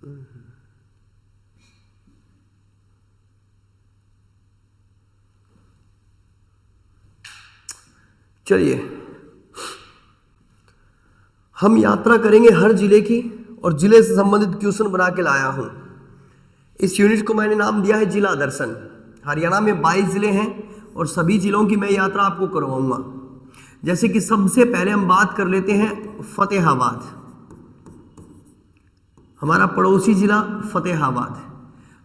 चलिए हम यात्रा करेंगे हर जिले की, और जिले से संबंधित क्वेश्चन बना के लाया हूं। इस यूनिट को मैंने नाम दिया है जिला दर्शन। हरियाणा में 22 जिले हैं और सभी जिलों की मैं यात्रा आपको करवाऊंगा। जैसे कि सबसे पहले हम बात कर लेते हैं फतेहाबाद, हमारा पड़ोसी जिला फतेहाबाद।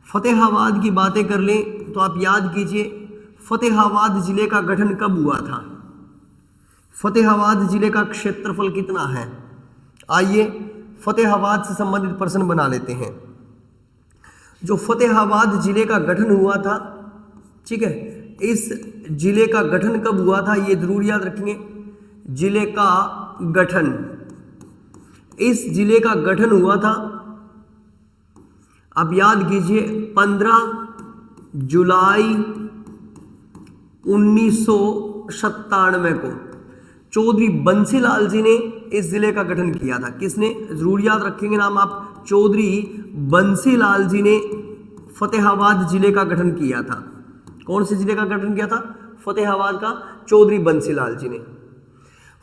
फतेहाबाद की बातें कर लें तो आप याद कीजिए फतेहाबाद जिले का गठन कब हुआ था, फतेहाबाद जिले का क्षेत्रफल कितना है। आइए फतेहाबाद से संबंधित प्रश्न बना लेते हैं। जो फतेहाबाद जिले का गठन हुआ था, ठीक है, इस जिले का गठन कब हुआ था ये जरूर याद रखेंगे। जिले का गठन, इस जिले का गठन हुआ था, आप याद कीजिए 15 जुलाई 1997 को चौधरी बंसीलाल जी ने इस जिले का गठन किया था। किसने, जरूर याद रखेंगे नाम आप, चौधरी बंसीलाल जी ने फतेहाबाद जिले का गठन किया था। कौन से जिले का गठन किया था, फतेहाबाद का, चौधरी बंसीलाल जी ने।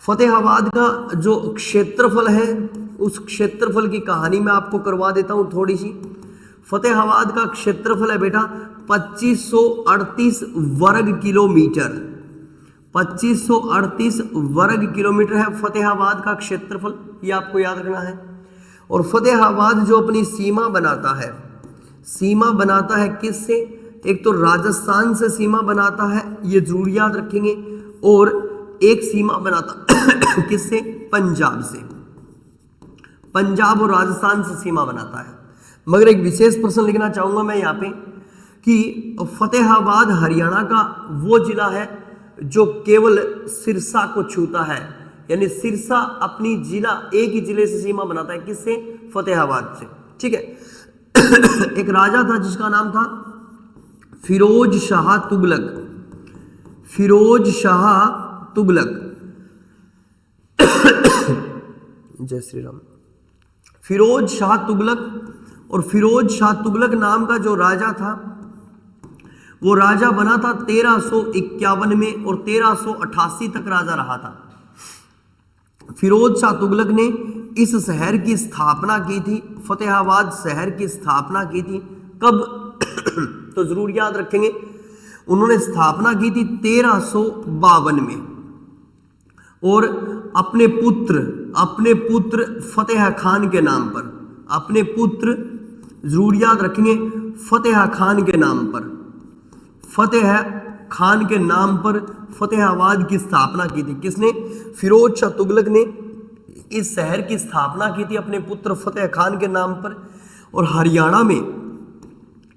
फतेहाबाद का जो क्षेत्रफल है उस क्षेत्रफल की कहानी मैं आपको करवा देता हूं थोड़ी सी। फतेहाबाद का क्षेत्रफल है बेटा 2538 वर्ग किलोमीटर, 2538 वर्ग किलोमीटर है फतेहाबाद का क्षेत्रफल, ये आपको याद रखना है। और फतेहाबाद जो अपनी सीमा बनाता है, सीमा बनाता है किससे, एक तो राजस्थान से सीमा बनाता है, ये जरूर याद रखेंगे, और एक सीमा बनाता किससे, पंजाब से, पंजाब और राजस्थान से सीमा बनाता है। मगर एक विशेष प्रश्न लिखना चाहूंगा मैं यहाँ पे कि फतेहाबाद हरियाणा का वो जिला है जो केवल सिरसा को छूता है, यानी सिरसा अपनी जिला, एक ही जिले से सीमा बनाता है, किससे, फतेहाबाद से, ठीक है। एक राजा था जिसका नाम था फिरोज शाह तुगलक, फिरोज शाह तुगलक, जय श्री राम। फिरोज शाह तुगलक, और फिरोज शाह तुगलक नाम का जो राजा था वो राजा बना था 1351 में और 1388 तक राजा रहा था। फिरोज शाह तुगलक ने इस शहर की स्थापना की थी, फतेहाबाद शहर की स्थापना की थी। कब तो जरूर याद रखेंगे, उन्होंने स्थापना की थी 1352 में, और अपने पुत्र फतेह खान के नाम पर, अपने पुत्र जरूर याद रखेंगे फतेह खान के नाम पर, फतेह खान के नाम पर फतेहाबाद की स्थापना की थी। किसने, फिरोज शाह तुगलक ने इस शहर की स्थापना की थी अपने पुत्र फतेह खान के नाम पर। और हरियाणा में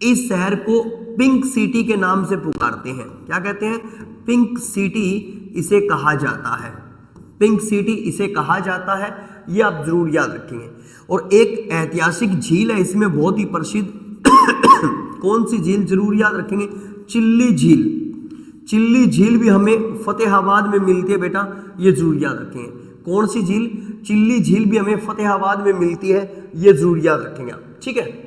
इस शहर को पिंक सिटी के नाम से पुकारते हैं। क्या कहते हैं, पिंक सिटी इसे कहा जाता है, पिंक सिटी इसे कहा जाता है, ये आप जरूर याद रखेंगे। और एक ऐतिहासिक झील है इसमें बहुत ही प्रसिद्ध, कौन सी झील, जरूर याद रखेंगे, चिल्ली झील। चिल्ली झील भी हमें फतेहाबाद में मिलती है बेटा, ये जरूर याद रखेंगे। कौन सी झील, चिल्ली झील भी हमें फतेहाबाद में मिलती है, ये जरूर याद रखेंगे आप, ठीक है।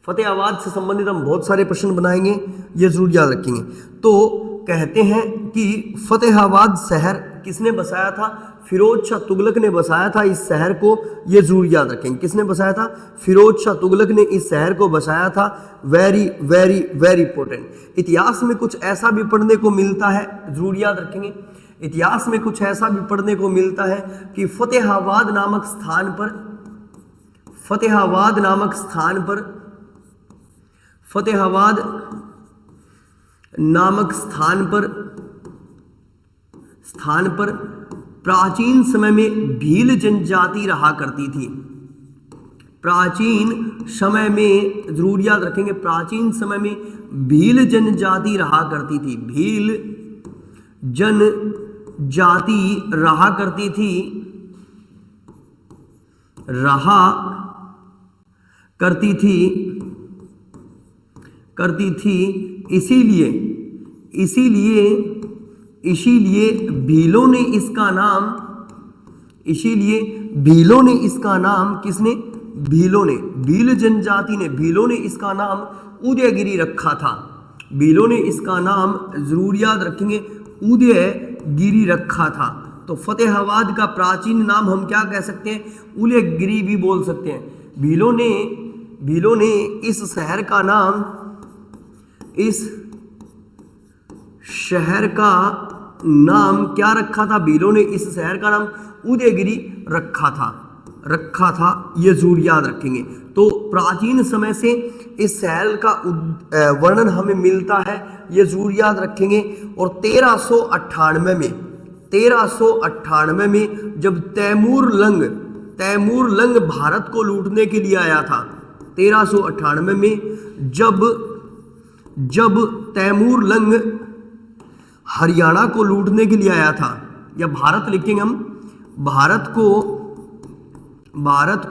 फतेहाबाद से संबंधित हम बहुत सारे प्रश्न बनाएंगे, ये जरूर याद रखेंगे। तो कहते हैं कि फतेहाबाद शहर किसने बसाया था, फिरोज शाह तुगलक ने बसाया था इस शहर को, ये जरूर याद रखेंगे। किसने बसाया था, फिरोज शाह तुगलक ने इस शहर को बसाया था। Very very very important. इतिहास में कुछ ऐसा भी पढ़ने को मिलता है, जरूर याद रखेंगे, इतिहास में कुछ ऐसा भी पढ़ने को मिलता है कि फतेहाबाद नामक स्थान पर, फतेहाबाद नामक स्थान पर, फतेहाबाद नामक स्थान पर प्राचीन समय में भील जनजाति रहा करती थी। प्राचीन समय में जरूर याद रखेंगे, प्राचीन समय में भील जनजाति रहा करती थी, भील जनजाति रहा करती थी, रहा करती थी, इसीलिए भीलों ने इसका नाम, किसने, भील जनजाति ने, भीलों ने इसका नाम उदयगिरी रखा था। भीलों ने इसका नाम जरूर याद रखेंगे उदयगिरी रखा था। तो फतेहाबाद का प्राचीन नाम हम क्या कह सकते हैं? उदयगिरी भी बोल सकते हैं। भीलों ने इस शहर का नाम, इस शहर का नाम क्या रखा था? भीलों ने इस शहर का नाम उदयगिरी रखा था, ये जरूर याद रखेंगे। तो प्राचीन समय से इस शहर का वर्णन हमें मिलता है, ये जरूर याद रखेंगे। और 1398 में जब तैमूर लंग भारत को लूटने के लिए आया था, 1398 में जब तैमूर लंग हरियाणा को लूटने के लिए आया था, या भारत लिखेंगे हम, भारत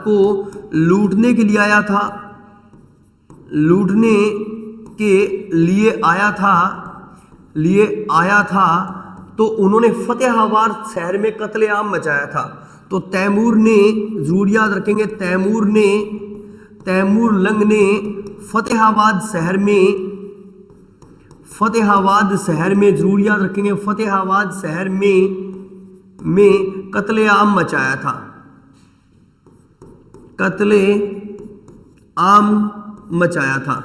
को लूटने के लिए आया था, लूटने के लिए आया था, तो उन्होंने फतेहाबाद शहर में कत्लेआम मचाया था। तो तैमूर ने, जरूर याद रखेंगे, तैमूर लंग ने फतेहाबाद शहर में जरूर याद रखेंगे, फतेहाबाद शहर में कत्लेआम मचाया था,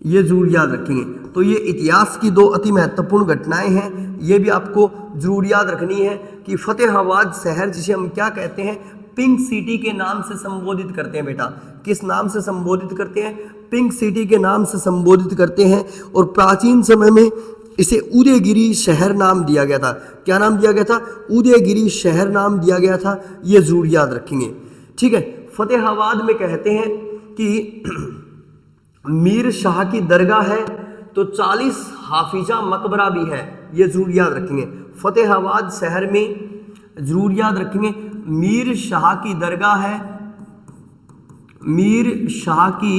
ये जरूर याद रखेंगे। तो ये इतिहास की दो अति महत्वपूर्ण घटनाएं हैं, ये भी आपको जरूर याद रखनी है कि फतेहाबाद शहर, जिसे हम क्या कहते हैं, पिंक सिटी के नाम से संबोधित करते हैं। बेटा किस नाम से संबोधित करते हैं? पिंक सिटी के नाम से संबोधित करते हैं। और प्राचीन समय में इसे उदयगिरी शहर नाम दिया गया था। क्या नाम दिया गया था? उदयगिरी शहर नाम दिया गया था, ये जरूर याद रखेंगे। ठीक है। फतेहाबाद में कहते हैं कि मीर शाह की दरगाह है, तो 40 हाफिजा मकबरा भी है, ये जरूर याद रखेंगे। फतेहाबाद शहर में जरूर याद रखेंगे मीर शाह की दरगाह है, मीर शाह की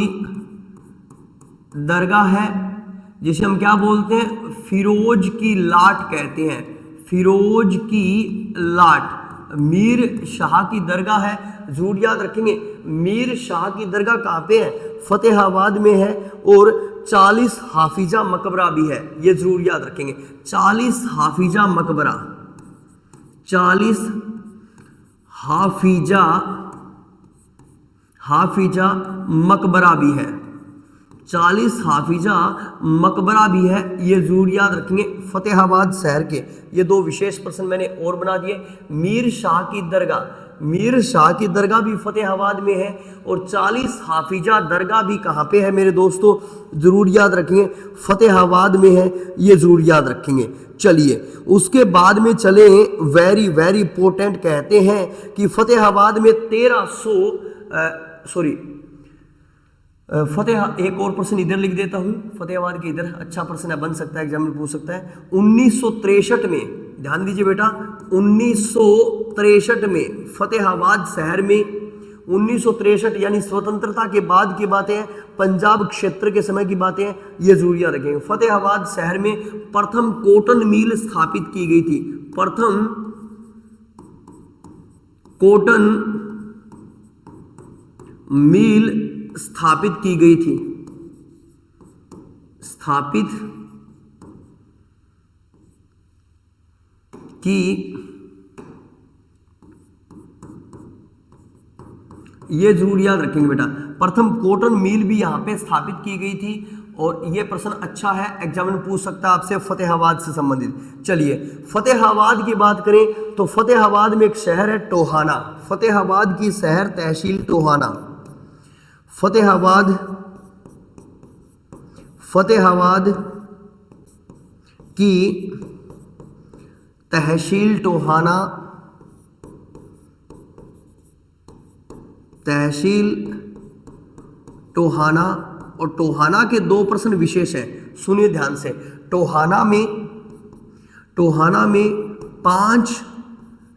दरगाह है, जिसे हम क्या बोलते हैं? फिरोज की लाट कहते हैं, फिरोज की लाट। मीर शाह की दरगाह है, जरूर याद रखेंगे। मीर शाह की दरगाह कहाँ पे है? फतेहाबाद में है। और 40 हाफिजा मकबरा भी है, ये जरूर याद रखेंगे। 40 हाफिजा मकबरा, 40 हाफिजा मकबरा भी है, 40 हाफिजा मकबरा भी है, ये जरूर याद रखेंगे फतेहाबाद शहर के। ये दो विशेष प्रश्न मैंने और बना दिए। मीर शाह की दरगाह, मीर शाह की दरगाह भी फतेहाबाद में है, और 40 हाफिजा दरगाह भी कहाँ पे है मेरे दोस्तों? जरूर याद रखेंगे फतेहाबाद में है, ये जरूर याद रखेंगे। चलिए उसके बाद में चले, वेरी वेरी इंपॉर्टेंट कहते हैं कि फतेहाबाद में 1300 एक और प्रश्न इधर लिख देता हूं, फतेहाबाद के इधर अच्छा प्रश्न है, बन सकता है, एग्जाम में पूछ सकता है। 1963 में, ध्यान दीजिए बेटा, 1963 में फतेहाबाद शहर में, 1963 यानी स्वतंत्रता के बाद की बातें हैं, पंजाब क्षेत्र के समय की बातें हैं, ये जरूर याद रखेंगे। फतेहाबाद शहर में प्रथम कॉटन मिल स्थापित की गई थी, प्रथम कॉटन मिल स्थापित की गई थी, स्थापित की, ये जरूर याद रखेंगे बेटा। प्रथम कॉटन मिल भी यहां पे स्थापित की गई थी, और ये प्रश्न अच्छा है, एग्जाम में पूछ सकता है आपसे फतेहाबाद से संबंधित। चलिए फतेहाबाद की बात करें तो फतेहाबाद में एक शहर है टोहाना, फतेहाबाद की शहर तहसील टोहाना, फतेहाबाद की तहसील टोहाना, तहसील टोहाना। और टोहाना के दो प्रश्न विशेष हैं, सुनिए ध्यान से। टोहाना में 5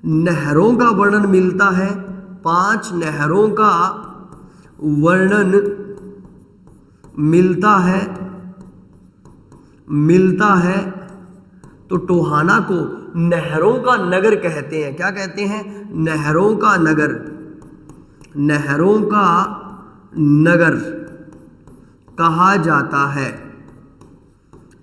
नहरों का वर्णन मिलता है, 5 नहरों का वर्णन मिलता है। तो टोहाना को नहरों का नगर कहते हैं। क्या कहते हैं? नहरों का नगर, नहरों का नगर कहा जाता है।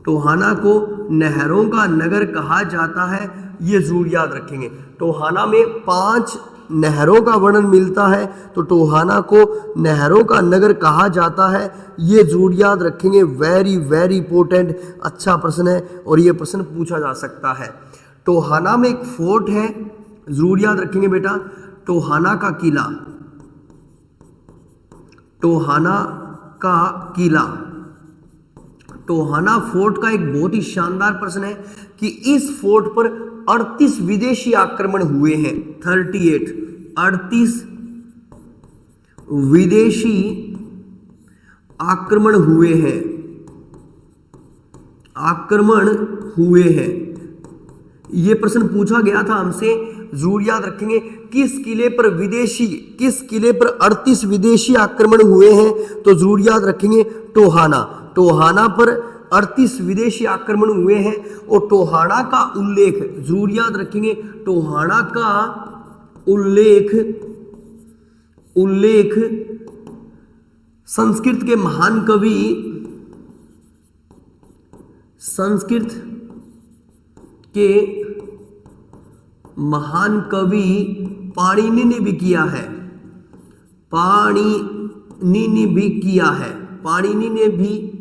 टोहाना को नहरों का नगर कहा जाता है, ये जरूर याद रखेंगे। टोहाना में 5 नहरों का वर्णन मिलता है, तो टोहाना को नहरों का नगर कहा जाता है, ये जरूर याद रखेंगे। वेरी वेरी इंपॉर्टेंट, अच्छा प्रश्न है और ये प्रश्न पूछा जा सकता है। टोहाना में एक फोर्ट है, जरूर याद रखेंगे बेटा, टोहाना का किला। टोहाना का किला, टोहाना फोर्ट का एक बहुत ही शानदार प्रश्न है कि इस फोर्ट पर 38 विदेशी आक्रमण हुए हैं। 38 विदेशी आक्रमण हुए हैं, आक्रमण हुए हैं। यह प्रश्न पूछा गया था हमसे, जरूर याद रखेंगे। किस किले पर 38 विदेशी आक्रमण हुए हैं, तो जरूर याद रखेंगे टोहाना। टोहाना पर 38 विदेशी आक्रमण हुए हैं और टोहाना का उल्लेख जरूर याद रखेंगे। टोहाना का उल्लेख संस्कृत के महान कवि, संस्कृत के महान कवि पाणिनि ने भी किया है। पाणिनि ने भी किया है, पाणिनि ने भी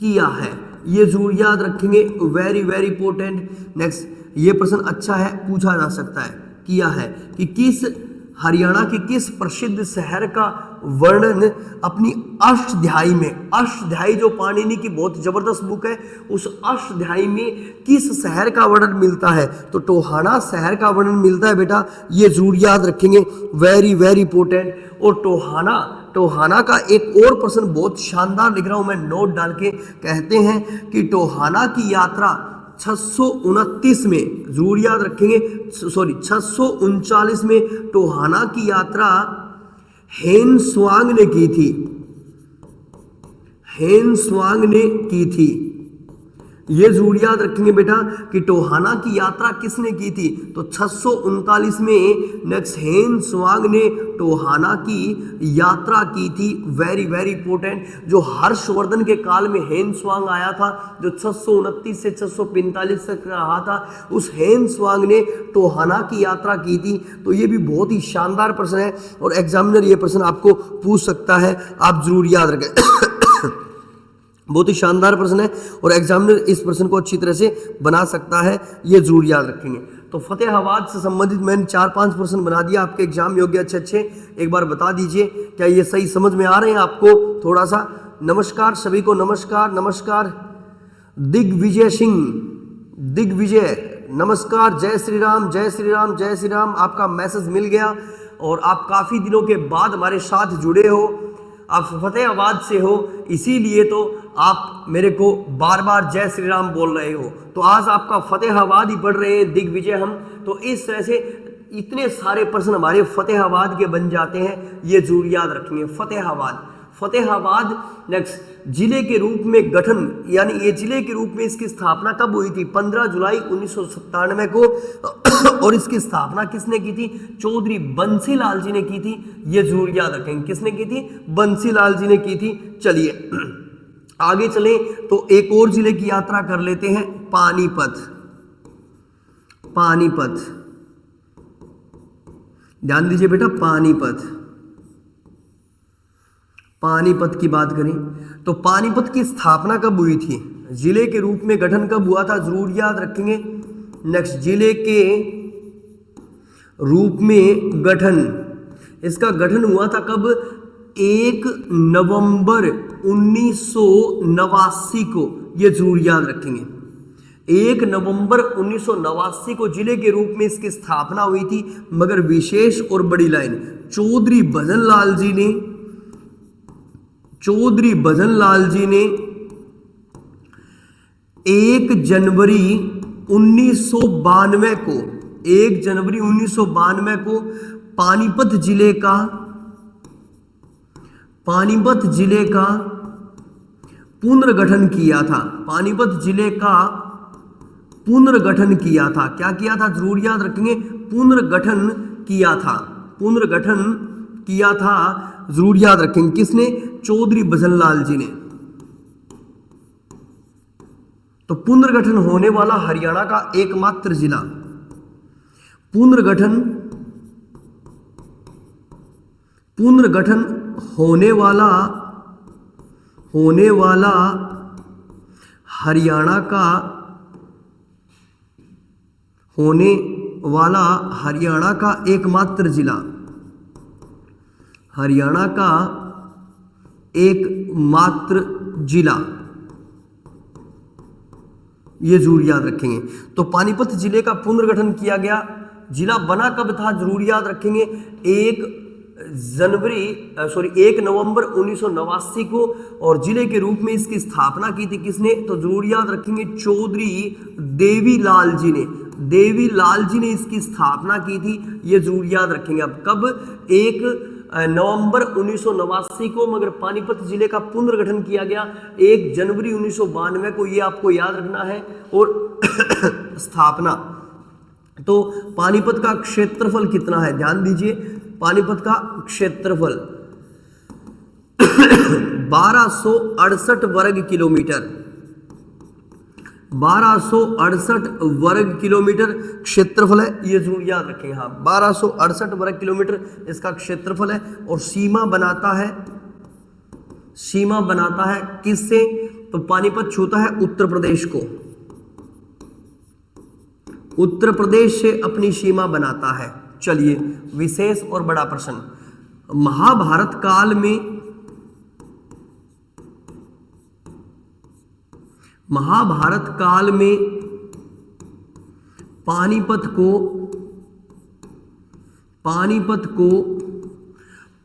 किया है, ये जरूर याद रखेंगे। Very very important. नेक्स्ट, ये प्रश्न अच्छा है, पूछा जा सकता है, किया है कि किस हरियाणा के किस प्रसिद्ध शहर का वर्णन अपनी अष्टाध्यायी में, अष्टाध्यायी जो पाणिनि की बहुत जबरदस्त बुक है, उस अष्टाध्यायी में किस शहर का वर्णन मिलता है, तो टोहाना शहर का वर्णन मिलता है बेटा, ये जरूर याद रखेंगे। Very very important. और टोहाना का एक और प्रश्न बहुत शानदार लिख रहा हूं मैं नोट डाल के, कहते हैं कि टोहाना की यात्रा 629 में, जरूर याद रखेंगे, 639 में टोहाना की यात्रा हेन स्वांग ने की थी। हेन स्वांग ने की थी, ये जरूर याद रखेंगे बेटा कि टोहाना की यात्रा किसने की थी, तो 639 में नेक्स्ट हेन स्वांग ने टोहाना की यात्रा की थी। Very very important. जो हर्षवर्धन के काल में हेन स्वांग आया था, जो 629 से 645 तक रहा था, उस हेन स्वांग ने टोहाना की यात्रा की थी। तो ये भी बहुत ही शानदार प्रश्न है और एग्जामिनर ये प्रश्न आपको पूछ सकता है, आप जरूर याद रखें। बहुत ही शानदार प्रश्न है और एग्जामिनर इस प्रश्न को अच्छी तरह से बना सकता है, ये जरूर याद रखेंगे। तो फतेहाबाद से संबंधित मैंने 4-5 प्रश्न बना दिया आपके एग्जाम योग्य अच्छे। एक बार बता दीजिए क्या ये सही समझ में आ रहे हैं आपको थोड़ा सा। नमस्कार सभी को, नमस्कार। दिग्विजय सिंह, दिग्विजय नमस्कार। जय श्री राम, जय श्री राम, जय श्री राम। आपका मैसेज मिल गया और आप काफ़ी दिनों के बाद हमारे साथ जुड़े हो, आप फतेहाबाद से हो, इसीलिए तो आप मेरे को बार बार जय श्री राम बोल रहे हो। तो आज आपका फतेहाबाद ही पढ़ रहे हैं दिग्विजय हम। तो इस तरह से इतने सारे प्रश्न हमारे फतेहाबाद के बन जाते हैं, ये जरूर याद रखेंगे। फतेहाबाद नेक्स्ट जिले के रूप में गठन, यानी ये जिले के रूप में इसकी स्थापना कब हुई थी, 15 जुलाई 1997 को। और इसकी स्थापना किसने की थी, चौधरी बंसीलाल जी ने की थी, ये जरूर याद रखेंगे। किसने की थी, बंसीलाल जी ने की थी। चलिए आगे चलें तो एक और जिले की यात्रा कर लेते हैं, पानीपत। ध्यान दीजिए बेटा, पानीपत की बात करें तो पानीपत की स्थापना कब हुई थी, जिले के रूप में गठन कब हुआ था, जरूर याद रखेंगे। नेक्स्ट, जिले के रूप में गठन, इसका गठन हुआ था कब, 1 नवंबर 1989 को, ये जरूर याद रखेंगे। 1 नवंबर 1989 को जिले के रूप में इसकी स्थापना हुई थी। मगर विशेष और बड़ी लाइन, चौधरी भजनलाल जी ने 1 जनवरी 1992 को पानीपत जिले का पुनर्गठन किया था। पुनर्गठन किया था, क्या किया था, जरूर याद रखेंगे, पुनर्गठन किया था, जरूर याद रखेंगे। किसने? चौधरी भजनलाल जी ने। तो पुनर्गठन होने वाला हरियाणा का एकमात्र जिला, पुनर्गठन होने वाला हरियाणा का एकमात्र जिला, हरियाणा का एकमात्र जिला, ये जरूर याद रखेंगे। तो पानीपत जिले का पुनर्गठन किया गया। जिला बना कब था? जरूर याद रखेंगे 1 नवंबर 1989 को, और जिले के रूप में इसकी स्थापना की थी किसने? तो जरूर याद रखेंगे चौधरी देवीलाल जी ने। देवीलाल जी ने इसकी स्थापना की थी, ये जरूर याद रखेंगे। अब कब? 1 नवंबर 1989 को, मगर पानीपत जिले का पुनर्गठन किया गया 1 जनवरी 1992 को, ये आपको याद रखना है। और स्थापना, तो पानीपत का क्षेत्रफल कितना है? ध्यान दीजिए, पानीपत का क्षेत्रफल 1268 वर्ग किलोमीटर, 1268 वर्ग किलोमीटर क्षेत्रफल है, ये जरूर याद रखें। हाँ, 1268 वर्ग किलोमीटर इसका क्षेत्रफल है। और सीमा बनाता है किससे? तो पानीपत छूता है उत्तर प्रदेश को, उत्तर प्रदेश से अपनी सीमा बनाता है। चलिए, विशेष और बड़ा प्रश्न, महाभारत काल में पानीपत को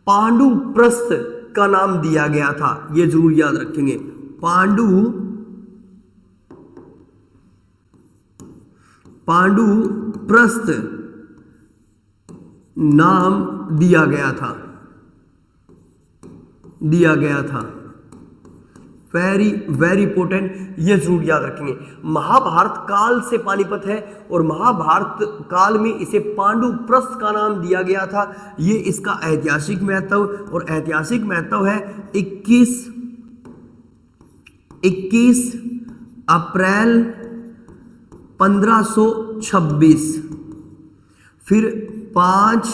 पांडुप्रस्थ का नाम दिया गया था, ये जरूर याद रखेंगे। पांडुप्रस्थ नाम दिया गया था। वेरी वेरी इंपॉर्टेंट, ये जरूर याद रखेंगे। महाभारत काल से पानीपत है, और महाभारत काल में इसे पांडुप्रस्थ का नाम दिया गया था। ये इसका ऐतिहासिक महत्व, और ऐतिहासिक महत्व है 21 अप्रैल 1526, फिर 5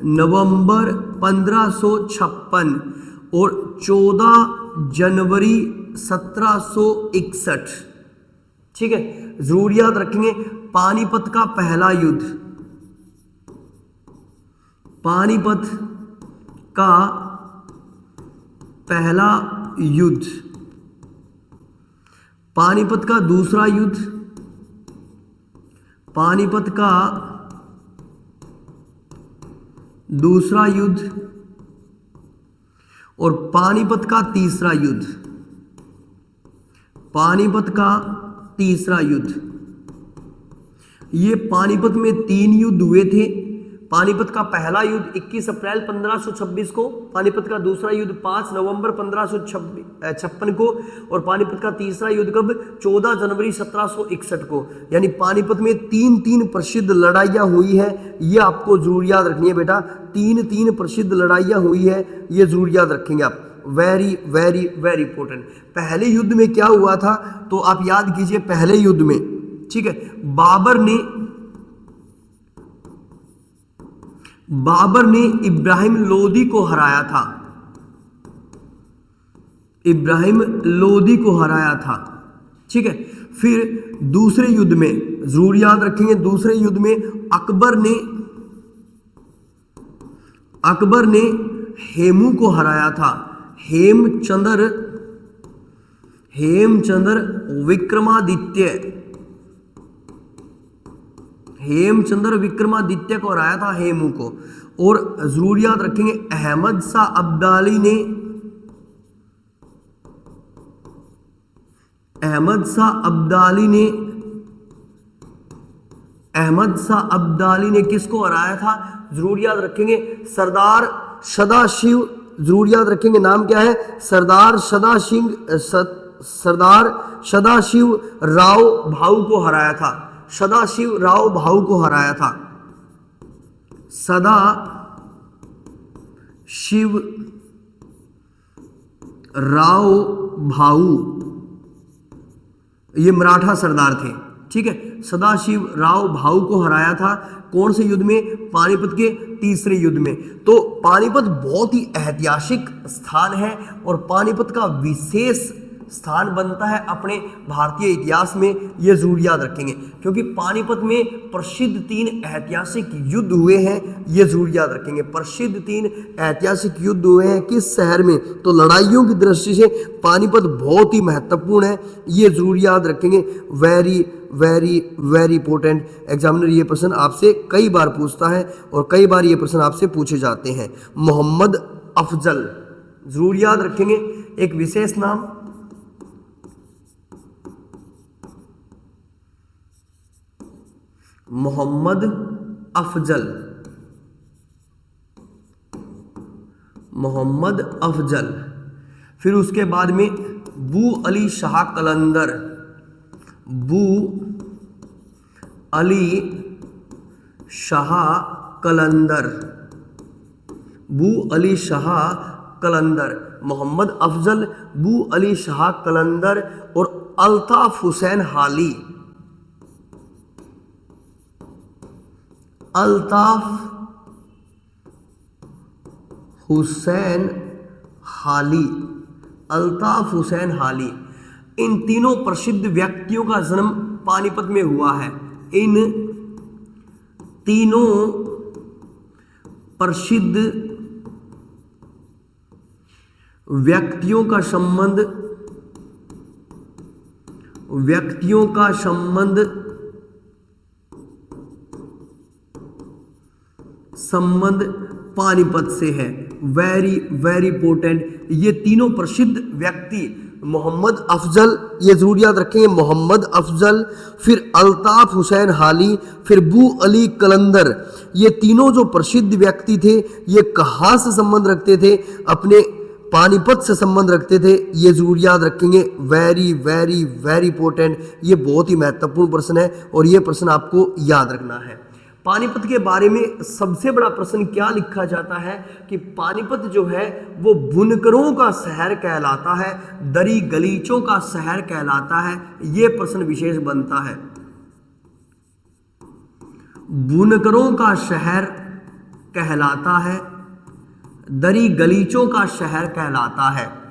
नवंबर 1556 और 14 जनवरी 1761। ठीक है, जरूर याद रखेंगे। पानीपत का पहला युद्ध, पानीपत का पहला युद्ध, पानीपत का दूसरा युद्ध, पानीपत का दूसरा युद्ध, और पानीपत का तीसरा युद्ध, पानीपत का तीसरा युद्ध। ये पानीपत में 3 युद्ध हुए थे। पानीपत का पहला युद्ध 21 अप्रैल 1526 को, पानीपत का दूसरा युद्ध 5 नवंबर 1556 को, और पानीपत का तीसरा युद्ध कब? 14 जनवरी 1761 को। यानी पानीपत में 3 प्रसिद्ध लड़ाइयाँ हुई है, ये आपको जरूर याद रखनी है बेटा। 3 प्रसिद्ध लड़ाइयाँ हुई है, ये जरूर याद रखेंगे आप। Very very very important. पहले युद्ध में क्या हुआ था, तो आप याद कीजिए। पहले युद्ध में, ठीक है, बाबर ने इब्राहिम लोदी को हराया था, इब्राहिम लोदी को हराया था। ठीक है, फिर दूसरे युद्ध में जरूर याद रखेंगे, दूसरे युद्ध में अकबर ने हेमू को हराया था। हेमचंद्र विक्रमादित्य को हराया था, हेमू को। और जरूर याद रखेंगे अहमद शाह अब्दाली ने किसको हराया था? जरूर याद रखेंगे सरदार सदाशिव, जरूर याद रखेंगे नाम क्या है? सरदार सदाशिव राव भाऊ को हराया था, सदाशिव राव भाऊ को हराया था। सदा शिव राव भाऊ, ये मराठा सरदार थे, ठीक है। सदाशिव राव भाऊ को हराया था कौन से युद्ध में? पानीपत के तीसरे युद्ध में। तो पानीपत बहुत ही ऐतिहासिक स्थान है और पानीपत का विशेष स्थान बनता है अपने भारतीय इतिहास में, ये जरूर याद रखेंगे, क्योंकि पानीपत में प्रसिद्ध 3 ऐतिहासिक युद्ध हुए हैं, ये जरूर याद रखेंगे। प्रसिद्ध 3 ऐतिहासिक युद्ध हुए हैं किस शहर में? तो लड़ाइयों की दृष्टि से पानीपत बहुत ही महत्वपूर्ण है, ये जरूर याद रखेंगे। Very very very important, examiner ये प्रश्न आपसे कई बार पूछता है और कई बार ये प्रश्न आपसे पूछे जाते हैं। मोहम्मद अफजल जरूर याद रखेंगे, एक विशेष नाम, मोहम्मद अफजल, मोहम्मद अफजल। फिर उसके बाद में बू अली शाह कलंदर, बू अली शाह कलंदर, बू अली शाह कलंदर, मोहम्मद अफजल, बू अली शाह कलंदर और अल्ताफ हुसैन हाली, अल्ताफ हुसैन हाली, अल्ताफ हुसैन हाली। इन तीनों प्रसिद्ध व्यक्तियों का जन्म पानीपत में हुआ है। इन तीनों प्रसिद्ध व्यक्तियों का संबंध पानीपत से है। वेरी वेरी इंपॉर्टेंट, ये तीनों प्रसिद्ध व्यक्ति मोहम्मद अफजल, ये जरूर याद रखेंगे, मोहम्मद अफजल, फिर अल्ताफ हुसैन हाली, फिर बू अली कलंदर, ये तीनों जो प्रसिद्ध व्यक्ति थे ये कहाँ से संबंध रखते थे? अपने पानीपत से संबंध रखते थे, ये जरूर याद रखेंगे। वेरी वेरी वेरी इंपॉर्टेंट, ये बहुत ही महत्वपूर्ण प्रश्न है और ये प्रश्न आपको याद रखना है। पानीपत के बारे में सबसे बड़ा प्रश्न क्या लिखा जाता है कि पानीपत जो है वो बुनकरों का शहर कहलाता है, दरी गलीचों का शहर कहलाता है, ये प्रश्न विशेष बनता है। बुनकरों का शहर कहलाता है, दरी गलीचों का शहर कहलाता है।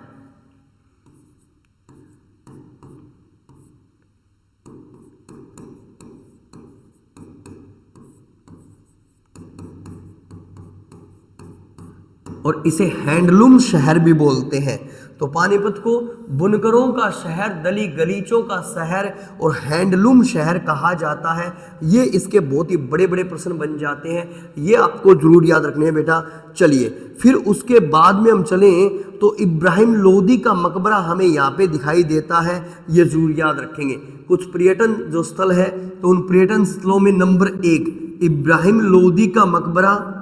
और इसे हैंडलूम शहर भी बोलते हैं। तो पानीपत को बुनकरों का शहर, दली गलीचों का शहर और हैंडलूम शहर कहा जाता है। ये इसके बहुत ही बड़े बड़े प्रश्न बन जाते हैं, ये आपको जरूर याद रखने हैं बेटा। चलिए फिर उसके बाद में हम चलें तो इब्राहिम लोदी का मकबरा हमें यहाँ पे दिखाई देता है, ये जरूर याद रखेंगे। कुछ पर्यटन जो स्थल है तो उन पर्यटन स्थलों में नंबर 1 इब्राहिम लोदी का मकबरा,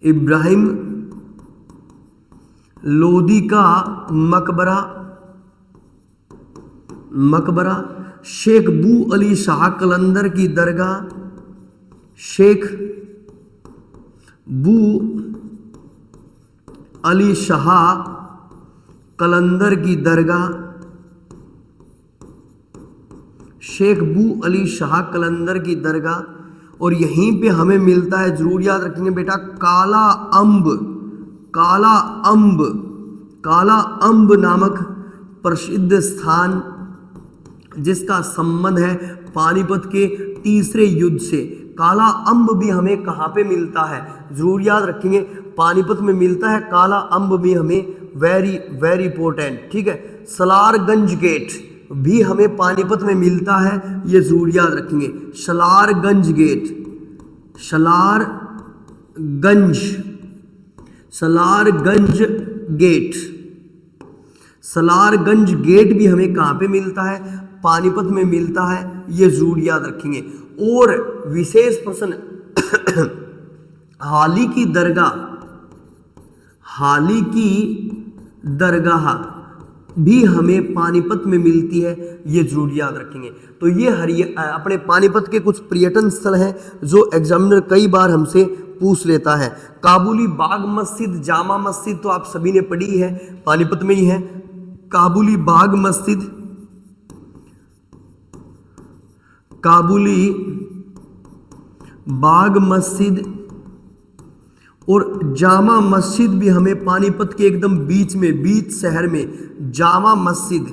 इब्राहिम लोदी का मकबरा, शेख बू अली शाह कलंदर की दरगाह, शेख बू अली शाह कलंदर की दरगाह, शेख बू अली शाह कलंदर की दरगाह। और यहीं पे हमें मिलता है, जरूर याद रखेंगे बेटा, काला अंब नामक प्रसिद्ध स्थान जिसका संबंध है पानीपत के तीसरे युद्ध से। काला अंब भी हमें कहाँ पे मिलता है? जरूर याद रखेंगे, पानीपत में मिलता है काला अंब भी हमें, वेरी वेरी इंपॉर्टेंट, ठीक है। सलारगंज गेट भी हमें पानीपत में मिलता है, ये जरूर याद रखेंगे। सलारगंज गेट, सलारगंज गेट भी हमें कहाँ पे मिलता है? पानीपत में मिलता है, ये जरूर याद रखेंगे। और विशेष प्रश्न हाली की दरगाह भी हमें पानीपत में मिलती है, ये जरूर याद रखेंगे। तो ये अपने पानीपत के कुछ पर्यटन स्थल हैं जो एग्जामिनर कई बार हमसे पूछ लेता है। काबुली बाग मस्जिद, जामा मस्जिद तो आप सभी ने पढ़ी है, पानीपत में ही है। काबुली बाग मस्जिद, काबुली बाग मस्जिद और जामा मस्जिद भी हमें पानीपत के एकदम बीच में, बीच शहर में जामा मस्जिद,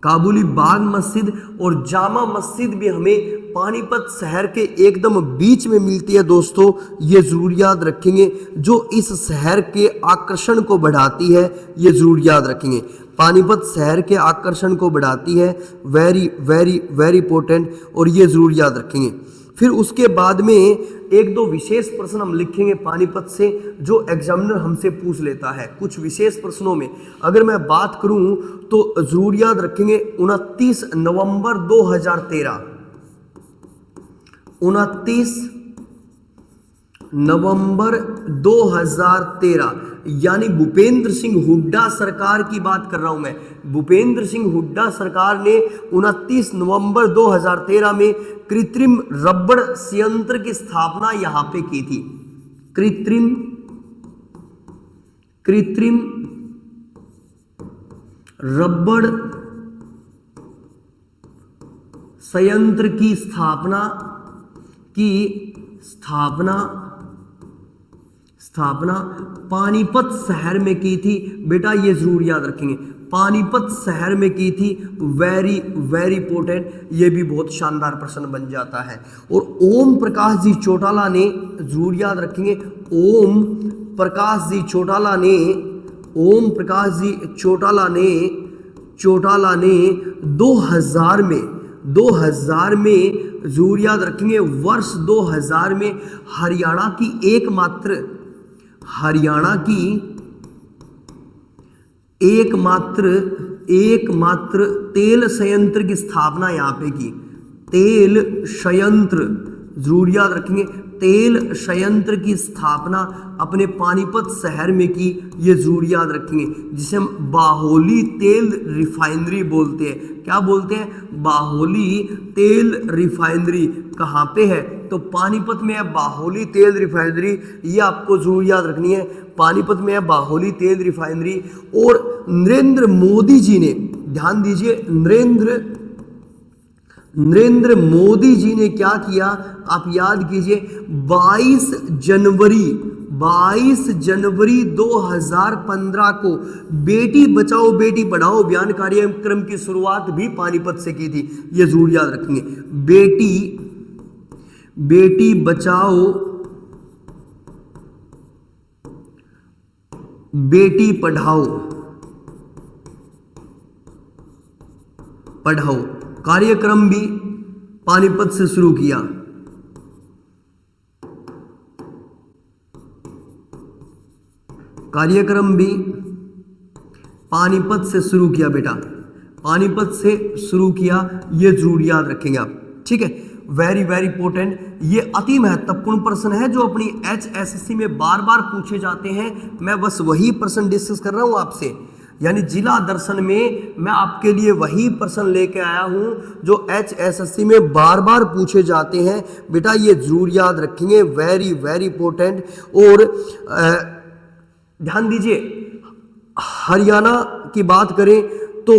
काबुली बाग मस्जिद और जामा मस्जिद भी हमें पानीपत शहर के एकदम बीच में मिलती है दोस्तों, ये जरूर याद रखेंगे। जो इस शहर के आकर्षण को बढ़ाती है, ये जरूर याद रखेंगे। पानीपत शहर के आकर्षण को बढ़ाती है, वेरी वेरी वेरी इंपॉर्टेंट, और ये जरूर याद रखेंगे। फिर उसके बाद में एक दो विशेष प्रश्न हम लिखेंगे पानीपत से जो एग्जामिनर हमसे पूछ लेता है। कुछ विशेष प्रश्नों में अगर मैं बात करूं तो जरूर याद रखेंगे 29 नवंबर 2013, 29 नवंबर 2013, यानी भूपेंद्र सिंह हुड्डा सरकार की बात कर रहा हूं मैं। भूपेंद्र सिंह हुड्डा सरकार ने 29 नवंबर 2013 में कृत्रिम रबड़ संयंत्र की स्थापना यहां पे की थी। कृत्रिम रबड़ संयंत्र की स्थापना पानीपत शहर में की थी बेटा, ये जरूर याद रखेंगे। पानीपत शहर में की थी, वेरी वेरी इंपॉर्टेंट, ये भी बहुत शानदार प्रश्न बन जाता है। और ओम प्रकाश जी चौटाला ने, जरूर याद रखेंगे, ओम प्रकाश जी चौटाला ने 2000 में जरूर याद रखेंगे, वर्ष 2000 में हरियाणा की एकमात्र तेल संयंत्र की स्थापना यहाँ पे की। तेल संयंत्र जरूर याद रखेंगे, तेल संयंत्र की स्थापना अपने पानीपत शहर में की, ये जरूर याद रखेंगे, जिसे हम बाहोली तेल रिफाइनरी बोलते हैं। क्या बोलते हैं? बाहोली तेल रिफाइनरी कहाँ पे है? तो पानीपत में है बाहोली तेल रिफाइनरी, ये आपको जरूर याद रखनी है। पानीपत में है बाहोली तेल रिफाइनरी। और नरेंद्र मोदी जी ने, ध्यान दीजिए, नरेंद्र मोदी जी ने क्या किया, आप याद कीजिए, 22 जनवरी 2015 को बेटी बचाओ बेटी पढ़ाओ अभियान कार्यक्रम की शुरुआत भी पानीपत से की थी, ये जरूर याद रखेंगे। बेटी बचाओ बेटी पढ़ाओ कार्यक्रम भी पानीपत से शुरू किया। कार्यक्रम भी पानीपत से शुरू किया बेटा, पानीपत से शुरू किया, ये जरूर याद रखेंगे आप, ठीक है। वेरी वेरी इंपॉर्टेंट, ये अति महत्वपूर्ण प्रश्न है जो अपनी HSSC में बार बार पूछे जाते हैं। मैं बस वही प्रश्न डिस्कस कर रहा हूं आपसे, यानी जिला दर्शन में मैं आपके लिए वही प्रश्न लेके आया हूं जो HSSC में बार बार पूछे जाते हैं बेटा, ये जरूर याद रखेंगे, वेरी वेरी इंपॉर्टेंट। और ध्यान दीजिए, हरियाणा की बात करें तो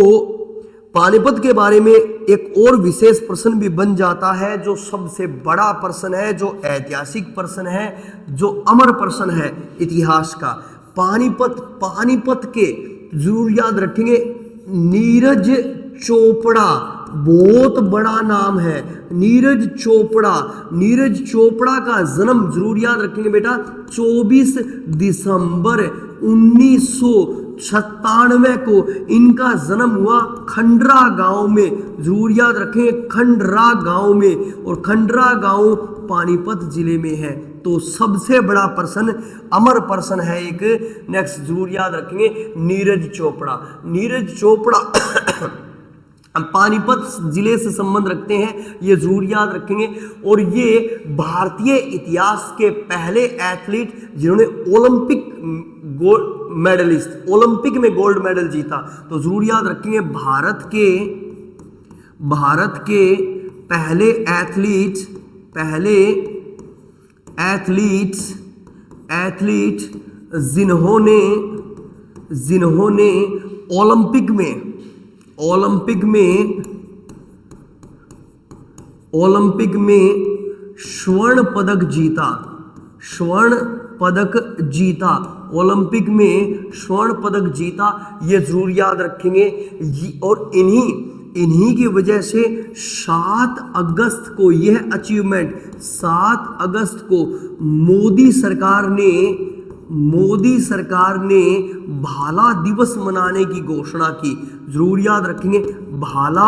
पानीपत के बारे में एक और विशेष प्रश्न भी बन जाता है जो सबसे बड़ा प्रश्न है, जो ऐतिहासिक प्रश्न है, जो अमर प्रश्न है इतिहास का। पानीपत के जरूर याद रखेंगे, नीरज चोपड़ा, बहुत बड़ा नाम है नीरज चोपड़ा का जन्म जरूर याद रखेंगे बेटा 24 दिसंबर 1997 को इनका जन्म हुआ खंडरा गांव में, जरूर याद रखें, खंडरा गांव में, और खंडरा गांव पानीपत जिले में है। तो सबसे बड़ा प्रश्न, अमर प्रश्न है एक, नेक्स्ट जरूर याद रखेंगे, नीरज चोपड़ा पानीपत जिले से संबंध रखते हैं, ये जरूर याद रखेंगे। और ये भारतीय इतिहास के पहले एथलीट जिन्होंने ओलंपिक गोल्ड मेडलिस्ट, ओलंपिक में गोल्ड मेडल जीता, तो जरूर याद रखेंगे भारत के पहले एथलीट जिन्होंने ओलंपिक में स्वर्ण पदक जीता, ये जरूर याद रखेंगे। और इन्हीं की वजह से 7 अगस्त को यह अचीवमेंट, 7 अगस्त को मोदी सरकार ने भाला दिवस मनाने की घोषणा की। जरूर याद रखेंगे, भाला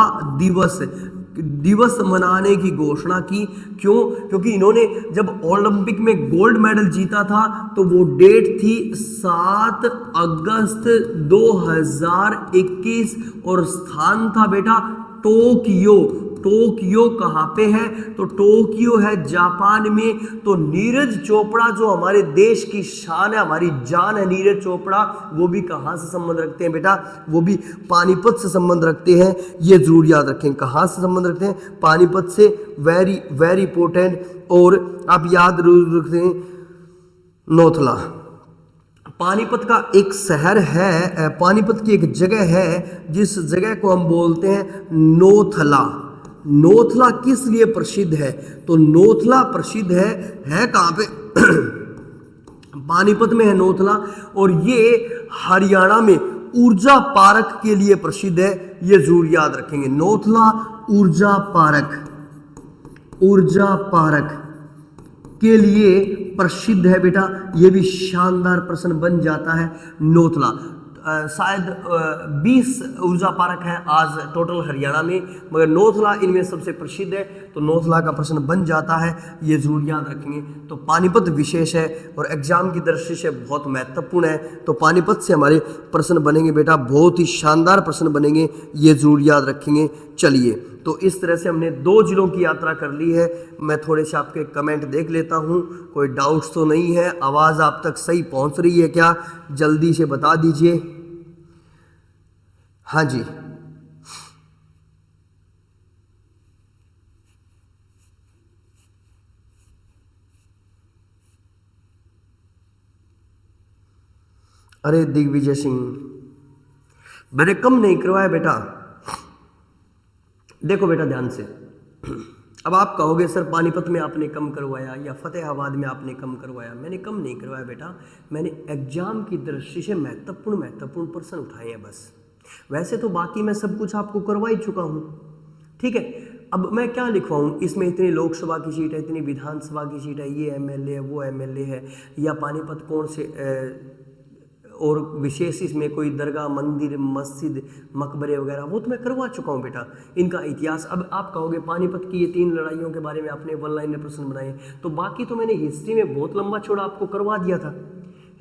दिवस मनाने की घोषणा की। क्यों? क्योंकि इन्होंने जब ओलंपिक में गोल्ड मेडल जीता था तो वो डेट थी 7 अगस्त 2021 और स्थान था बेटा टोक्यो कहाँ पे है? तो टोक्यो है जापान में। तो नीरज चोपड़ा जो हमारे देश की शान है, हमारी जान है, नीरज चोपड़ा, वो भी कहाँ से संबंध रखते हैं बेटा? वो भी पानीपत से संबंध रखते हैं, ये जरूर याद रखें। कहाँ से संबंध रखते हैं? पानीपत से। Very very important. और आप याद रखते हैं नौथला, पानीपत का एक शहर है, पानीपत की एक जगह है जिस जगह को हम बोलते हैं नौथला। नौथला किस लिए प्रसिद्ध है? तो नौथला प्रसिद्ध है कहाँ पे? पानीपत में है नौथला। और ये हरियाणा में ऊर्जा पार्क के लिए प्रसिद्ध है, ये जरूर याद रखेंगे। नौथला ऊर्जा पार्क के लिए प्रसिद्ध है बेटा, ये भी शानदार प्रश्न बन जाता है। नौथला शायद 20 ऊर्जा पार्क है आज टोटल हरियाणा में, मगर नौथला इनमें सबसे प्रसिद्ध है, तो नौथला का प्रश्न बन जाता है, ये जरूर याद रखेंगे। तो पानीपत विशेष है और एग्जाम की दृष्टि से बहुत महत्वपूर्ण है, तो पानीपत से हमारे प्रश्न बनेंगे बेटा, बहुत ही शानदार प्रश्न बनेंगे, ये जरूर याद रखेंगे। चलिए, तो इस तरह से हमने 2 जिलों की यात्रा कर ली है। मैं थोड़े से आपके कमेंट देख लेता हूँ, कोई डाउट्स तो नहीं है? आवाज़ आप तक सही पहुँच रही है क्या? जल्दी से बता दीजिए। हाँ जी, अरे दिग्विजय सिंह, मैंने कम नहीं करवाया बेटा। देखो बेटा ध्यान से, अब आप कहोगे सर पानीपत में आपने कम करवाया या फतेहाबाद में आपने कम करवाया। मैंने कम नहीं करवाया बेटा, मैंने एग्जाम की दृष्टि से महत्वपूर्ण प्रश्न उठाए हैं बस। वैसे तो बाकी मैं सब कुछ आपको करवा ही चुका हूँ, ठीक है। अब मैं क्या लिखवाऊँ? इसमें इतनी लोकसभा की सीट है, इतनी विधानसभा की सीट है, ये एमएलए है, वो एमएलए है, या पानीपत कौन से और विशेष इसमें कोई दरगाह, मंदिर, मस्जिद, मकबरे वगैरह, वो तो मैं करवा चुका हूँ बेटा। इनका इतिहास, अब आप कहोगे पानीपत की ये 3 लड़ाइयों के बारे में आपने 1 लाइन में प्रश्न बनाए, तो बाकी तो मैंने हिस्ट्री में बहुत लंबा चौड़ा आपको करवा दिया था।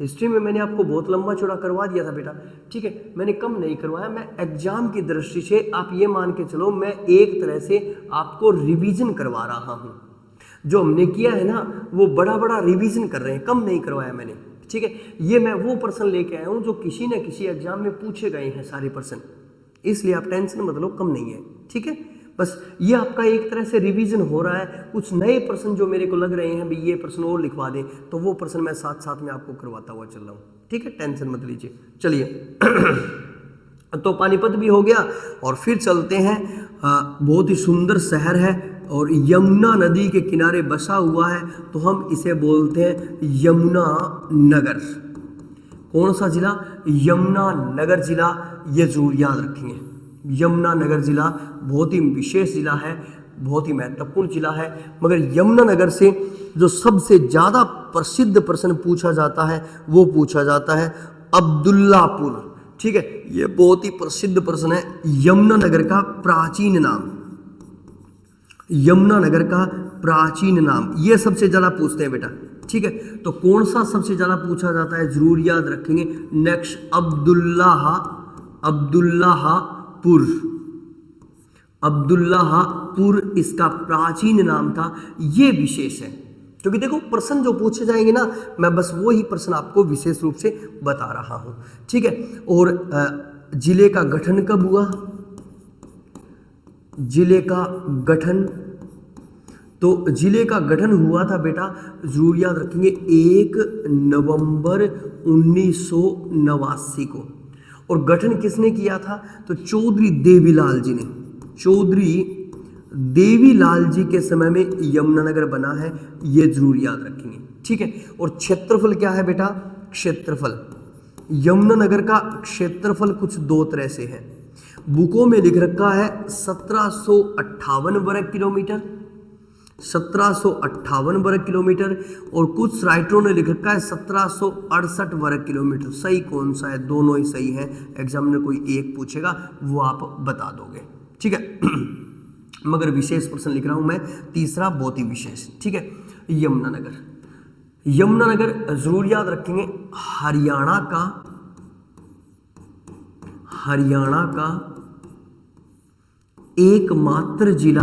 हिस्ट्री में मैंने आपको बहुत लंबा चौड़ा करवा दिया था बेटा, ठीक है। मैंने कम नहीं करवाया, मैं एग्जाम की दृष्टि से आप ये मान के चलो, मैं एक तरह से आपको रिवीजन करवा रहा हूँ। जो हमने किया है ना, वो बड़ा रिवीजन कर रहे हैं, कम नहीं करवाया मैंने, ठीक है। ये मैं वो प्रश्न लेके आया हूँ जो किसी न किसी एग्जाम में पूछे गए हैं सारे प्रश्न, इसलिए आप टेंशन मत लो, कम नहीं है, ठीक है। बस ये आपका एक तरह से रिवीजन हो रहा है। कुछ नए प्रश्न जो मेरे को लग रहे हैं, भाई ये प्रश्न और लिखवा दें, तो वो प्रश्न मैं साथ साथ में आपको करवाता हुआ चल रहा हूँ, ठीक है, टेंशन मत लीजिए। चलिए तो पानीपत भी हो गया, और फिर चलते हैं, बहुत ही सुंदर शहर है और यमुना नदी के किनारे बसा हुआ है, तो हम इसे बोलते हैं यमुना नगर। कौन सा जिला? यमुना नगर जिला, ये जरूर याद रखेंगे। यमुना नगर जिला बहुत ही विशेष जिला है, बहुत ही महत्वपूर्ण जिला है, मगर यमुना नगर से जो सबसे ज़्यादा प्रसिद्ध प्रश्न पूछा जाता है वो पूछा जाता है अब्दुल्लापुर, ठीक है। ये बहुत ही प्रसिद्ध प्रश्न है। यमुना नगर का प्राचीन नाम, यमुना नगर का प्राचीन नाम, ये सबसे ज़्यादा पूछते हैं बेटा, ठीक है। तो कौन सा सबसे ज़्यादा पूछा जाता है, जरूर याद रखेंगे। नेक्स्ट अब्दुल्लाहपुर, अब्दुल्लाहपुर इसका प्राचीन नाम था। ये विशेष है क्योंकि देखो प्रश्न जो पूछे जाएंगे ना, मैं बस वो ही प्रश्न आपको विशेष रूप से बता रहा हूं, ठीक है। और जिले का गठन कब हुआ? जिले का गठन, तो जिले का गठन हुआ था बेटा, जरूर याद रखेंगे, 1 नवंबर 1989 को। और गठन किसने किया था? तो चौधरी देवीलाल जी ने। चौधरी देवीलाल जी के समय में यमुनानगर बना है, ये जरूर याद रखेंगे, ठीक है। और क्षेत्रफल क्या है बेटा? क्षेत्रफल, यमुनानगर का क्षेत्रफल कुछ दो तरह से है। बुकों में लिख रखा है 1758 वर्ग किलोमीटर, 1758 वर्ग किलोमीटर, और कुछ राइटरों ने लिख रखा है 1768 वर्ग किलोमीटर। सही कौन सा है? दोनों ही सही है। एग्जाम में कोई एक पूछेगा वो आप बता दोगे, ठीक है। मगर विशेष प्रश्न लिख रहा हूं मैं, तीसरा बहुत ही विशेष, ठीक है। यमुनानगर, यमुनानगर जरूर याद रखेंगे, हरियाणा का एकमात्र जिला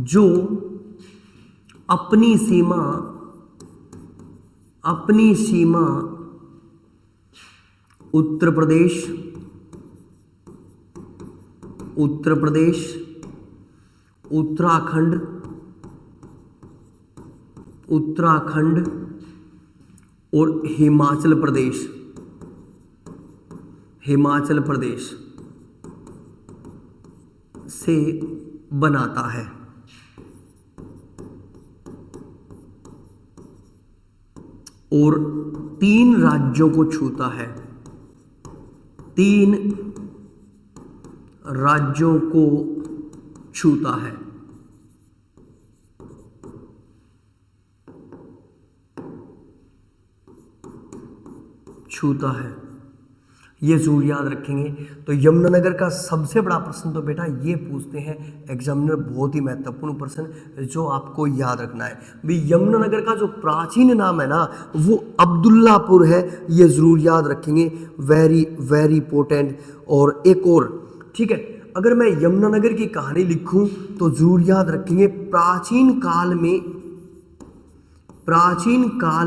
जो अपनी सीमा उत्तर प्रदेश, उत्तराखंड और हिमाचल प्रदेश से बनाता है। और 3 राज्यों को छूता है, 3 राज्यों को छूता है। ये जरूर याद रखेंगे। तो यमुनानगर का सबसे बड़ा प्रश्न तो बेटा ये पूछते हैं एग्जामिनर, बहुत ही महत्वपूर्ण प्रश्न जो आपको याद रखना है भाई। यमुनानगर का जो प्राचीन नाम है ना वो अब्दुल्लापुर है, ये जरूर याद रखेंगे, वेरी वेरी इंपॉर्टेंट। और एक और, ठीक है, अगर मैं यमुनानगर की कहानी लिखूं तो जरूर याद रखेंगे, प्राचीन काल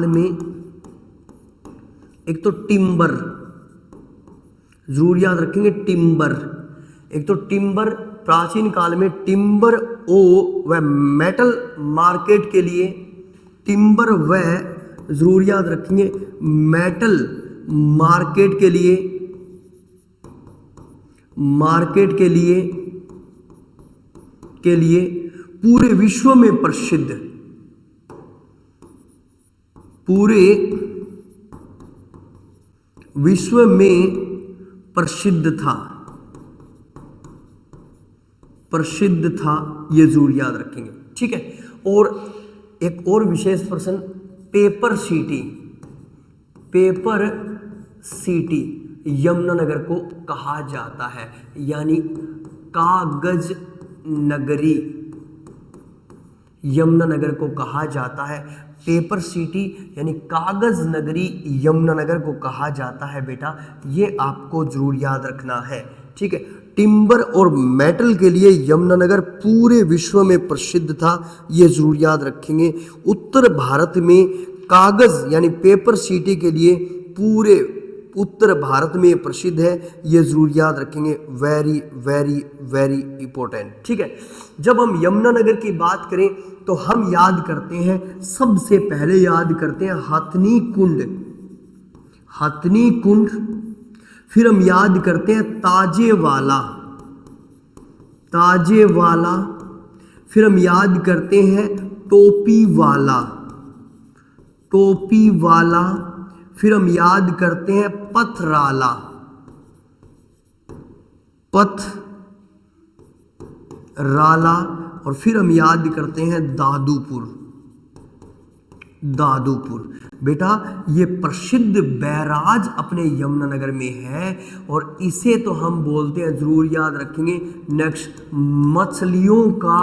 में एक तो टिम्बर, जरूर याद रखेंगे, टिम्बर, एक तो टिम्बर, प्राचीन काल में टिम्बर व मेटल मार्केट के लिए, टिम्बर व जरूर याद रखेंगे मेटल मार्केट के लिए पूरे विश्व में प्रसिद्ध था, ये जरूर याद रखेंगे, ठीक है। और एक और विशेष प्रश्न, पेपर सिटी यमुनानगर को कहा जाता है, यानी कागज नगरी यमुनानगर को कहा जाता है। पेपर सिटी यानी कागज नगरी यमुनानगर को कहा जाता है बेटा, ये आपको जरूर याद रखना है, ठीक है। टिम्बर और मेटल के लिए यमुनानगर पूरे विश्व में प्रसिद्ध था, ये जरूर याद रखेंगे। उत्तर भारत में कागज यानी पेपर सिटी के लिए पूरे उत्तर भारत में प्रसिद्ध है, ये जरूर याद रखेंगे, वेरी वेरी वेरी इंपॉर्टेंट, ठीक है। जब हम यमुनानगर की बात करें तो हम याद करते हैं, सबसे पहले याद करते हैं हथनी कुंड, फिर हम याद करते हैं ताजेवाला, फिर हम याद करते हैं टोपी वाला, फिर हम याद करते हैं पथराला, और फिर हम याद करते हैं दादूपुर। बेटा ये प्रसिद्ध बैराज अपने यमुनानगर में है और इसे तो हम बोलते हैं, जरूर याद रखेंगे, नेक्स्ट मछलियों का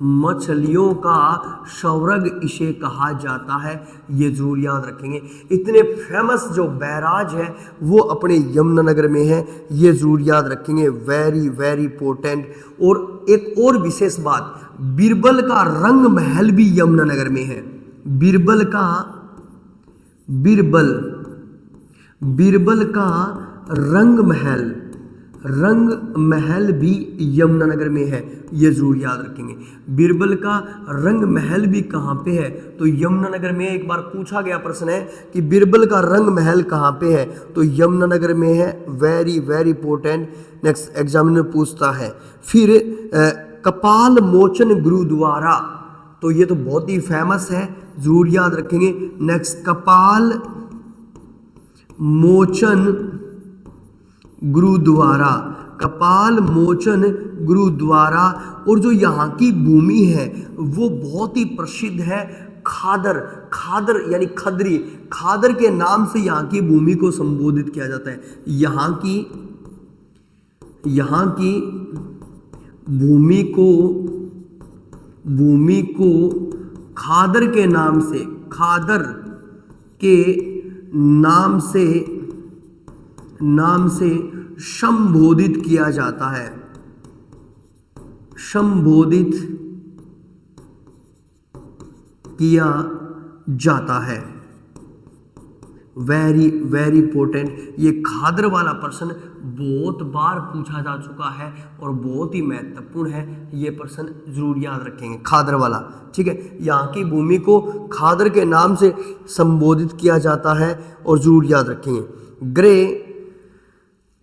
मछलियों का स्वर्ग इसे कहा जाता है, ये जरूर याद रखेंगे। इतने फेमस जो बैराज है वो अपने यमुनानगर में है, ये जरूर याद रखेंगे, वेरी वेरी इंपॉर्टेंट। और एक और विशेष बात, बीरबल का रंग महल भी यमुनानगर में है। बीरबल का रंग महल भी यमुनानगर में है, ये जरूर याद रखेंगे। बीरबल का रंग महल भी कहाँ पे है, तो यमुनानगर में। एक बार पूछा गया प्रश्न है कि बीरबल का रंग महल कहाँ पे है, तो यमुनानगर में है, very very important, next examiner पूछता है। फिर कपाल मोचन गुरुद्वारा, तो ये तो बहुत ही फेमस है, जरूर याद रखेंगे। नेक्स्ट कपाल मोचन गुरुद्वारा, कपाल मोचन गुरुद्वारा। और जो यहाँ की भूमि है वो बहुत ही प्रसिद्ध है, खादर यानी खदरी, खादर के नाम से यहाँ की भूमि को संबोधित किया जाता है। यहाँ की भूमि को खादर के नाम से संबोधित किया जाता है, संबोधित किया जाता है, वेरी वेरी इंपॉर्टेंट। ये खादर वाला प्रश्न बहुत बार पूछा जा चुका है और बहुत ही महत्वपूर्ण है, ये प्रश्न जरूर याद रखेंगे, खादर वाला, ठीक है। यहाँ की भूमि को खादर के नाम से संबोधित किया जाता है और जरूर याद रखेंगे। ग्रे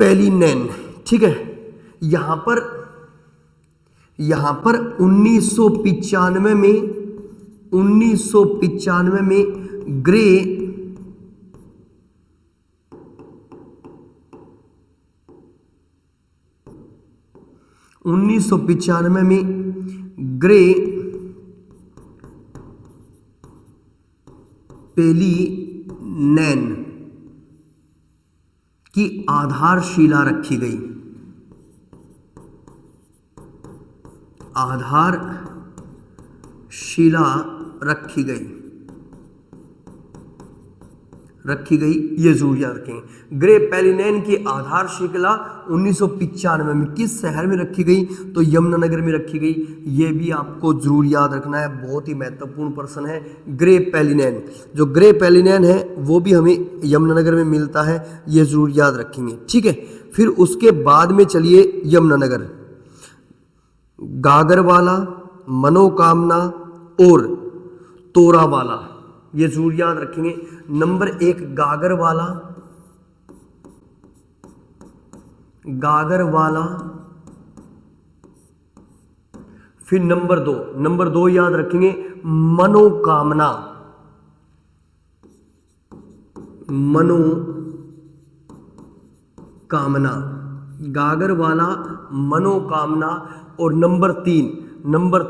पेलिनेन, ठीक है। यहाँ पर 1995 में ग्रे पेलिनेन की आधारशिला रखी गई, ये जरूर याद रखेंगे। ग्रे पेलिनेन की आधारशिला 1995 में किस शहर में रखी गई, तो यमुनानगर में रखी गई, ये भी आपको जरूर याद रखना है, बहुत ही महत्वपूर्ण प्रश्न है। ग्रे पेलिनेन, जो ग्रे पेलिनेन है वो भी हमें यमुनानगर में मिलता है, ये जरूर याद रखेंगे, ठीक है। फिर उसके बाद में चलिए यमुनानगर, गागरवाला, मनोकामना और तोरावाला, ये जरूर याद रखेंगे। नंबर 1 गागरवाला, फिर नंबर दो याद रखेंगे मनोकामना, गागरवाला, मनोकामना। और नंबर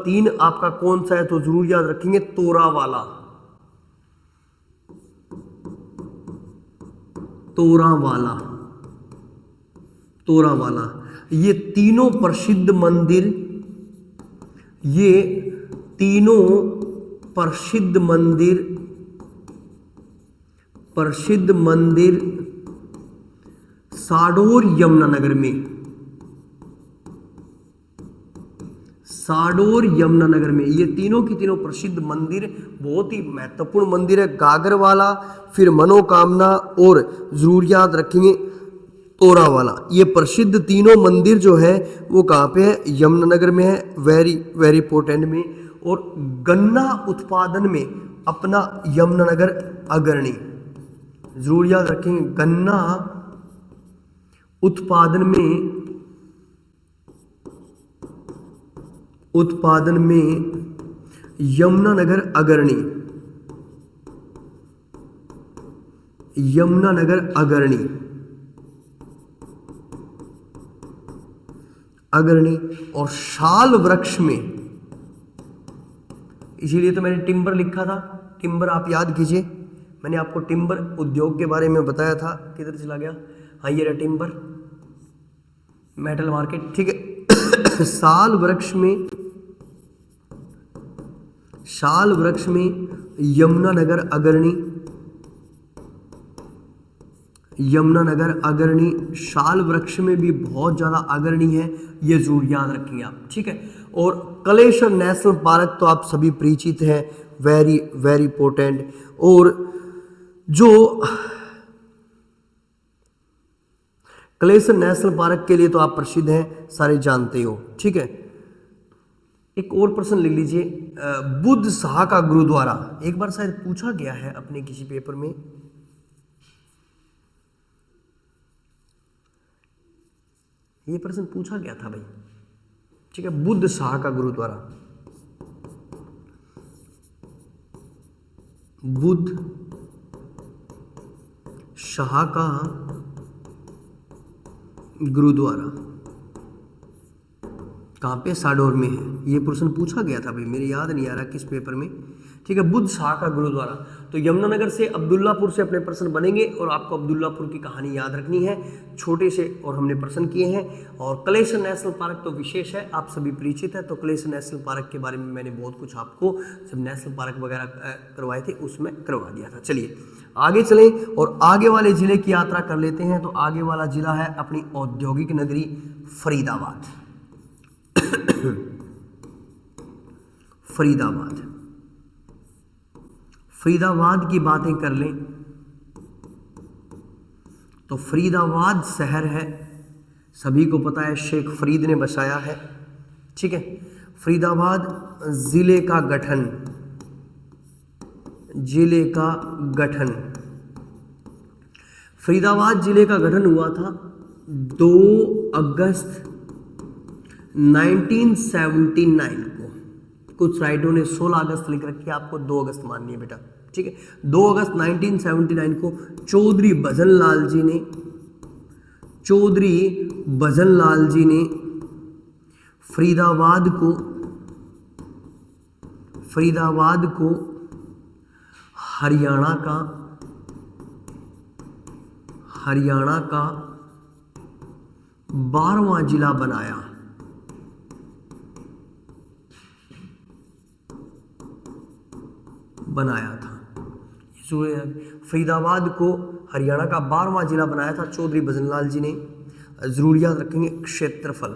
तीन आपका कौन सा है, तो जरूर याद रखेंगे तोरावाला, ये तीनों प्रसिद्ध मंदिर साडोर यमुनानगर में, ये तीनों की तीनों प्रसिद्ध मंदिर, बहुत ही महत्वपूर्ण मंदिर है। गागरवाला, फिर मनोकामना और जरूर याद रखेंगे तोरावाला। ये प्रसिद्ध तीनों मंदिर जो है वो कहाँ पे है, यमुनानगर में है, वेरी वेरी इंपॉर्टेंट में। और गन्ना उत्पादन में अपना यमुनानगर अग्रणी, जरूर याद रखेंगे, गन्ना उत्पादन में यमुनानगर अग्रणी, और शाल वृक्ष में, इसीलिए तो मैंने टिम्बर लिखा था, टिम्बर आप याद कीजिए, मैंने आपको टिम्बर उद्योग के बारे में बताया था, किधर चला गया, हाँ ये रहा टिम्बर मेटल मार्केट, ठीक है। साल वृक्ष में शाल वृक्ष में यमुनानगर अग्रणी, यमुनानगर अग्रणी, शाल वृक्ष में भी बहुत ज़्यादा अग्रणी है, ये जरूर याद रखेंगे आप, ठीक है। और कलेश्वर नेशनल पार्क तो आप सभी परिचित हैं, वेरी वेरी इंपॉर्टेंट। और जो कलेश्वर नेशनल पार्क के लिए तो आप प्रसिद्ध हैं, सारे जानते हो, ठीक है। एक और प्रश्न लिख लीजिए, बुद्ध शाह का गुरुद्वारा, एक बार शायद पूछा गया है अपने किसी पेपर में, ये प्रश्न पूछा गया था भाई, ठीक है। बुद्ध शाह का गुरुद्वारा, बुद्ध शाह का गुरुद्वारा कहाँ पे, साडोर में है। ये प्रश्न पूछा गया था भाई, मेरे याद नहीं आ रहा किस पेपर में, ठीक है। बुद्ध शाह का गुरुद्वारा, तो यमुनानगर से अब्दुल्लापुर से अपने प्रश्न बनेंगे और आपको अब्दुल्लापुर की कहानी याद रखनी है, छोटे से, और हमने प्रश्न किए हैं। और कलेश्वर नेशनल पार्क तो विशेष है, आप सभी परिचित है, तो कलेश्वर नेशनल पार्क के बारे में मैंने बहुत कुछ आपको जब नेशनल पार्क वगैरह करवाए थे उसमें करवा दिया था। चलिए आगे चलें और आगे वाले जिले की यात्रा कर लेते हैं। तो आगे वाला जिला है अपनी औद्योगिक नगरी फरीदाबाद। फरीदाबाद, फरीदाबाद की बातें कर लें तो फरीदाबाद शहर है, सभी को पता है, शेख फरीद ने बसाया है, ठीक है। फरीदाबाद जिले का गठन, जिले का गठन, फरीदाबाद जिले का गठन हुआ था 2 अगस्त 1979 को। कुछ राइटरों ने 16 अगस्त लिख रखी है, आपको 2 अगस्त माननी है बेटा, ठीक है। 2 अगस्त 1979 को चौधरी भजनलाल जी ने, चौधरी भजनलाल जी ने फरीदाबाद को हरियाणा का 12वां जिला बनाया। था फरीदाबाद को हरियाणा का 12वां जिला बनाया था चौधरी भजनलाल जी ने। जरूर याद रखेंगे क्षेत्रफल,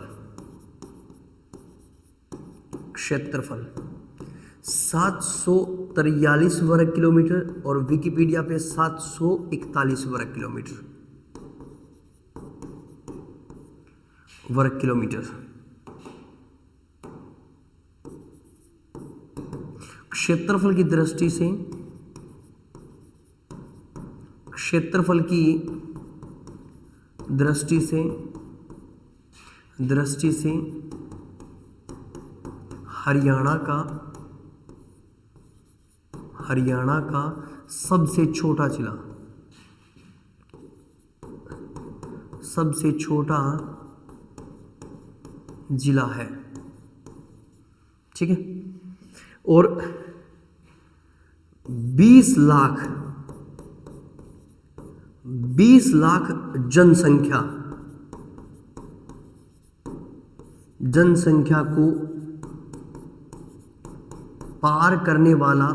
क्षेत्रफल 743 वर्ग किलोमीटर और विकिपीडिया पे 741 वर्ग किलोमीटर। क्षेत्रफल की दृष्टि से, क्षेत्रफल की दृष्टि से हरियाणा का सबसे छोटा जिला, सबसे छोटा जिला है, ठीक है। और 20 लाख जनसंख्या को पार करने वाला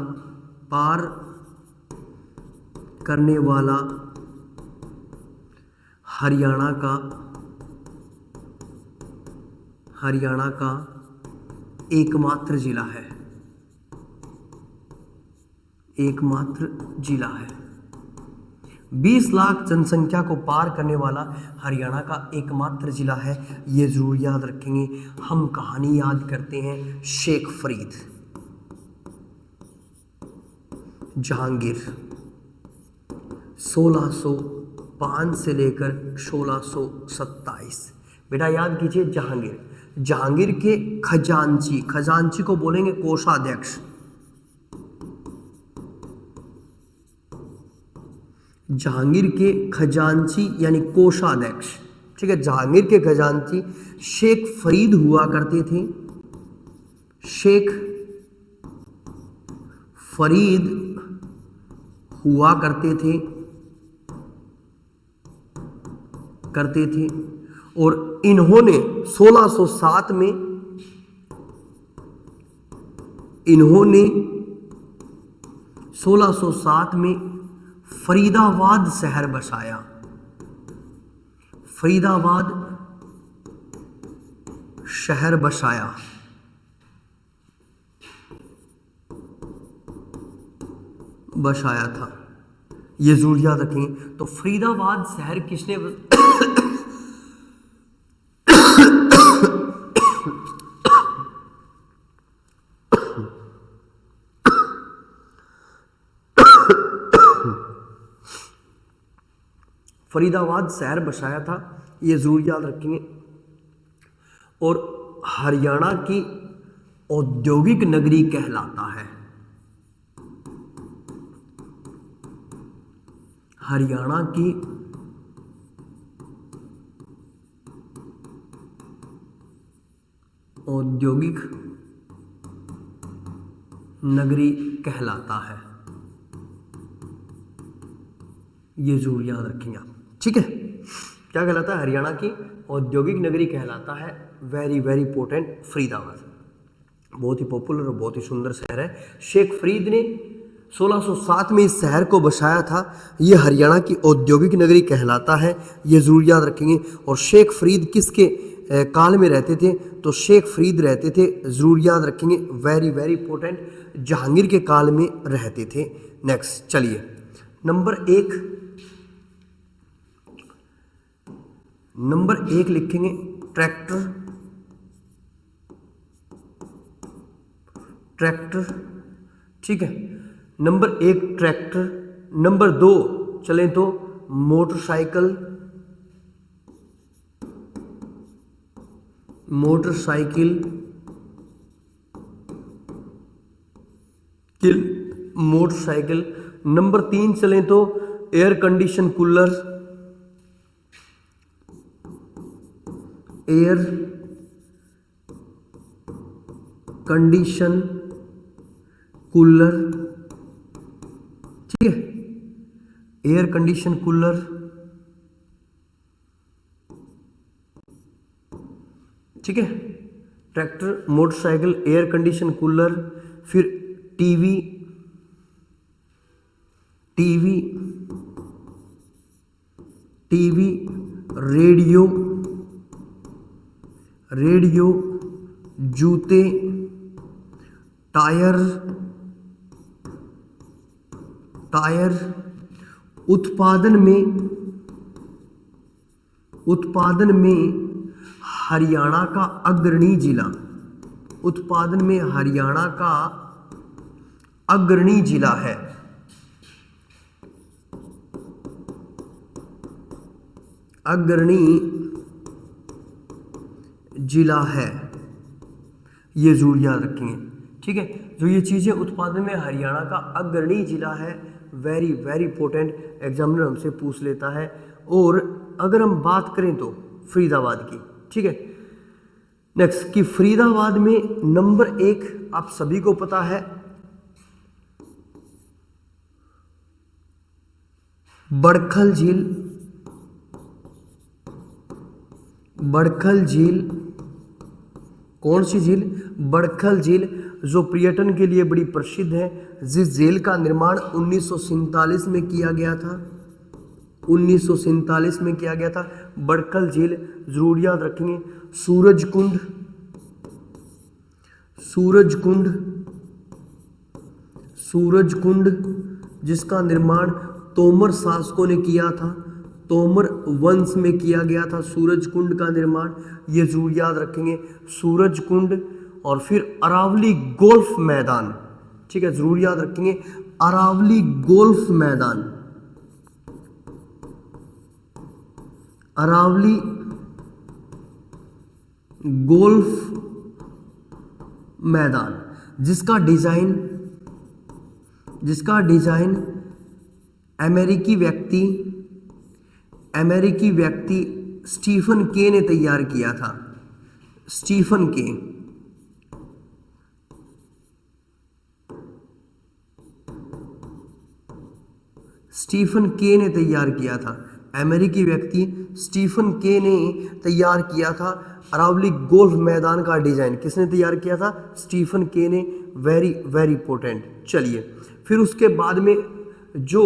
हरियाणा का एकमात्र जिला है, एकमात्र जिला है। 20 लाख जनसंख्या को पार करने वाला हरियाणा का एकमात्र जिला है, ये जरूर याद रखेंगे। हम कहानी याद करते हैं शेख फरीद, जहांगीर 1605 से लेकर 1627। बेटा याद कीजिए जहांगीर, जहांगीर के खजांची, खजांची को बोलेंगे कोषाध्यक्ष, जहांगीर के खजांची यानी कोषाध्यक्ष, ठीक है। जहांगीर के खजांची शेख फरीद हुआ करते थे, शेख फरीद हुआ करते थे और इन्होंने 1607 में इन्होंने 1607 में फरीदाबाद शहर बसाया। फरीदाबाद शहर बसाया। था, ये जरूर याद रखेंगे। तो फरीदाबाद शहर किसने फरीदाबाद शहर बसाया था, ये जरूर याद रखेंगे। और हरियाणा की औद्योगिक नगरी कहलाता है। हरियाणा की औद्योगिक नगरी कहलाता है, ये जरूर याद रखेंगे आप। ठीक है, क्या कहलाता है? हरियाणा की औद्योगिक नगरी कहलाता है। वेरी वेरी इंपॉर्टेंट, फरीदाबाद बहुत ही पॉपुलर और बहुत ही सुंदर शहर है। शेख फरीद ने 1607 में इस शहर को बसाया था। ये हरियाणा की औद्योगिक नगरी कहलाता है, ये जरूर याद रखेंगे। और शेख फरीद किसके काल में रहते थे? तो शेख फरीद रहते थे, जरूर याद रखेंगे, वेरी वेरी इंपॉर्टेंट, जहांगीर के काल में रहते थे। नेक्स्ट चलिए, नंबर एक लिखेंगे ट्रैक्टर। ठीक है, नंबर 1 ट्रैक्टर। नंबर 2 चलें तो मोटरसाइकिल। नंबर 3 चलें तो air condition cooler. Air condition cooler, ठीक है, एयर कंडीशन कूलर। ठीक है, tractor, motorcycle, air condition cooler. फिर टीवी, रेडियो, जूते, टायर। उत्पादन में हरियाणा का अग्रणी जिला। उत्पादन में हरियाणा का अग्रणी जिला है। अग्रणी जिला है, ये जरूर याद रखेंगे। ठीक है, जो ये चीज़ें उत्पादन में हरियाणा का अग्रणी जिला है, वेरी वेरी इंपॉर्टेंट, एग्जामिनर हमसे पूछ लेता है। और अगर हम बात करें तो फरीदाबाद की, ठीक है, नेक्स्ट कि फरीदाबाद में नंबर 1 आप सभी को पता है बड़खल झील। बड़खल झील, कौन सी झील? बड़खल झील, जो पर्यटन के लिए बड़ी प्रसिद्ध है, जिस झील का निर्माण 1947 में किया गया था। 1947 में किया गया था। बड़खल झील जरूर याद रखेंगे। सूरजकुंड, जिसका निर्माण तोमर शासकों ने किया था। तोमर वंश में किया गया था सूरजकुंड का निर्माण, ये जरूर याद रखेंगे, सूरजकुंड। और फिर अरावली गोल्फ मैदान, ठीक है, जरूर याद रखेंगे, अरावली गोल्फ मैदान। अरावली गोल्फ मैदान, जिसका डिजाइन अमेरिकी व्यक्ति स्टीफन के ने तैयार किया था। स्टीफन के ने तैयार किया था। अमेरिकी व्यक्ति स्टीफन के ने तैयार किया था। अरावली गोल्फ मैदान का डिजाइन किसने तैयार किया था? स्टीफन के ने, वेरी वेरी इंपॉर्टेंट। चलिए फिर उसके बाद में जो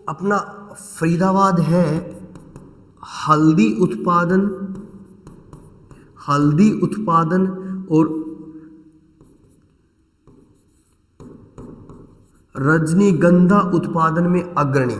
अपना फरीदाबाद है, हल्दी उत्पादन और रजनीगंधा उत्पादन में अग्रणी,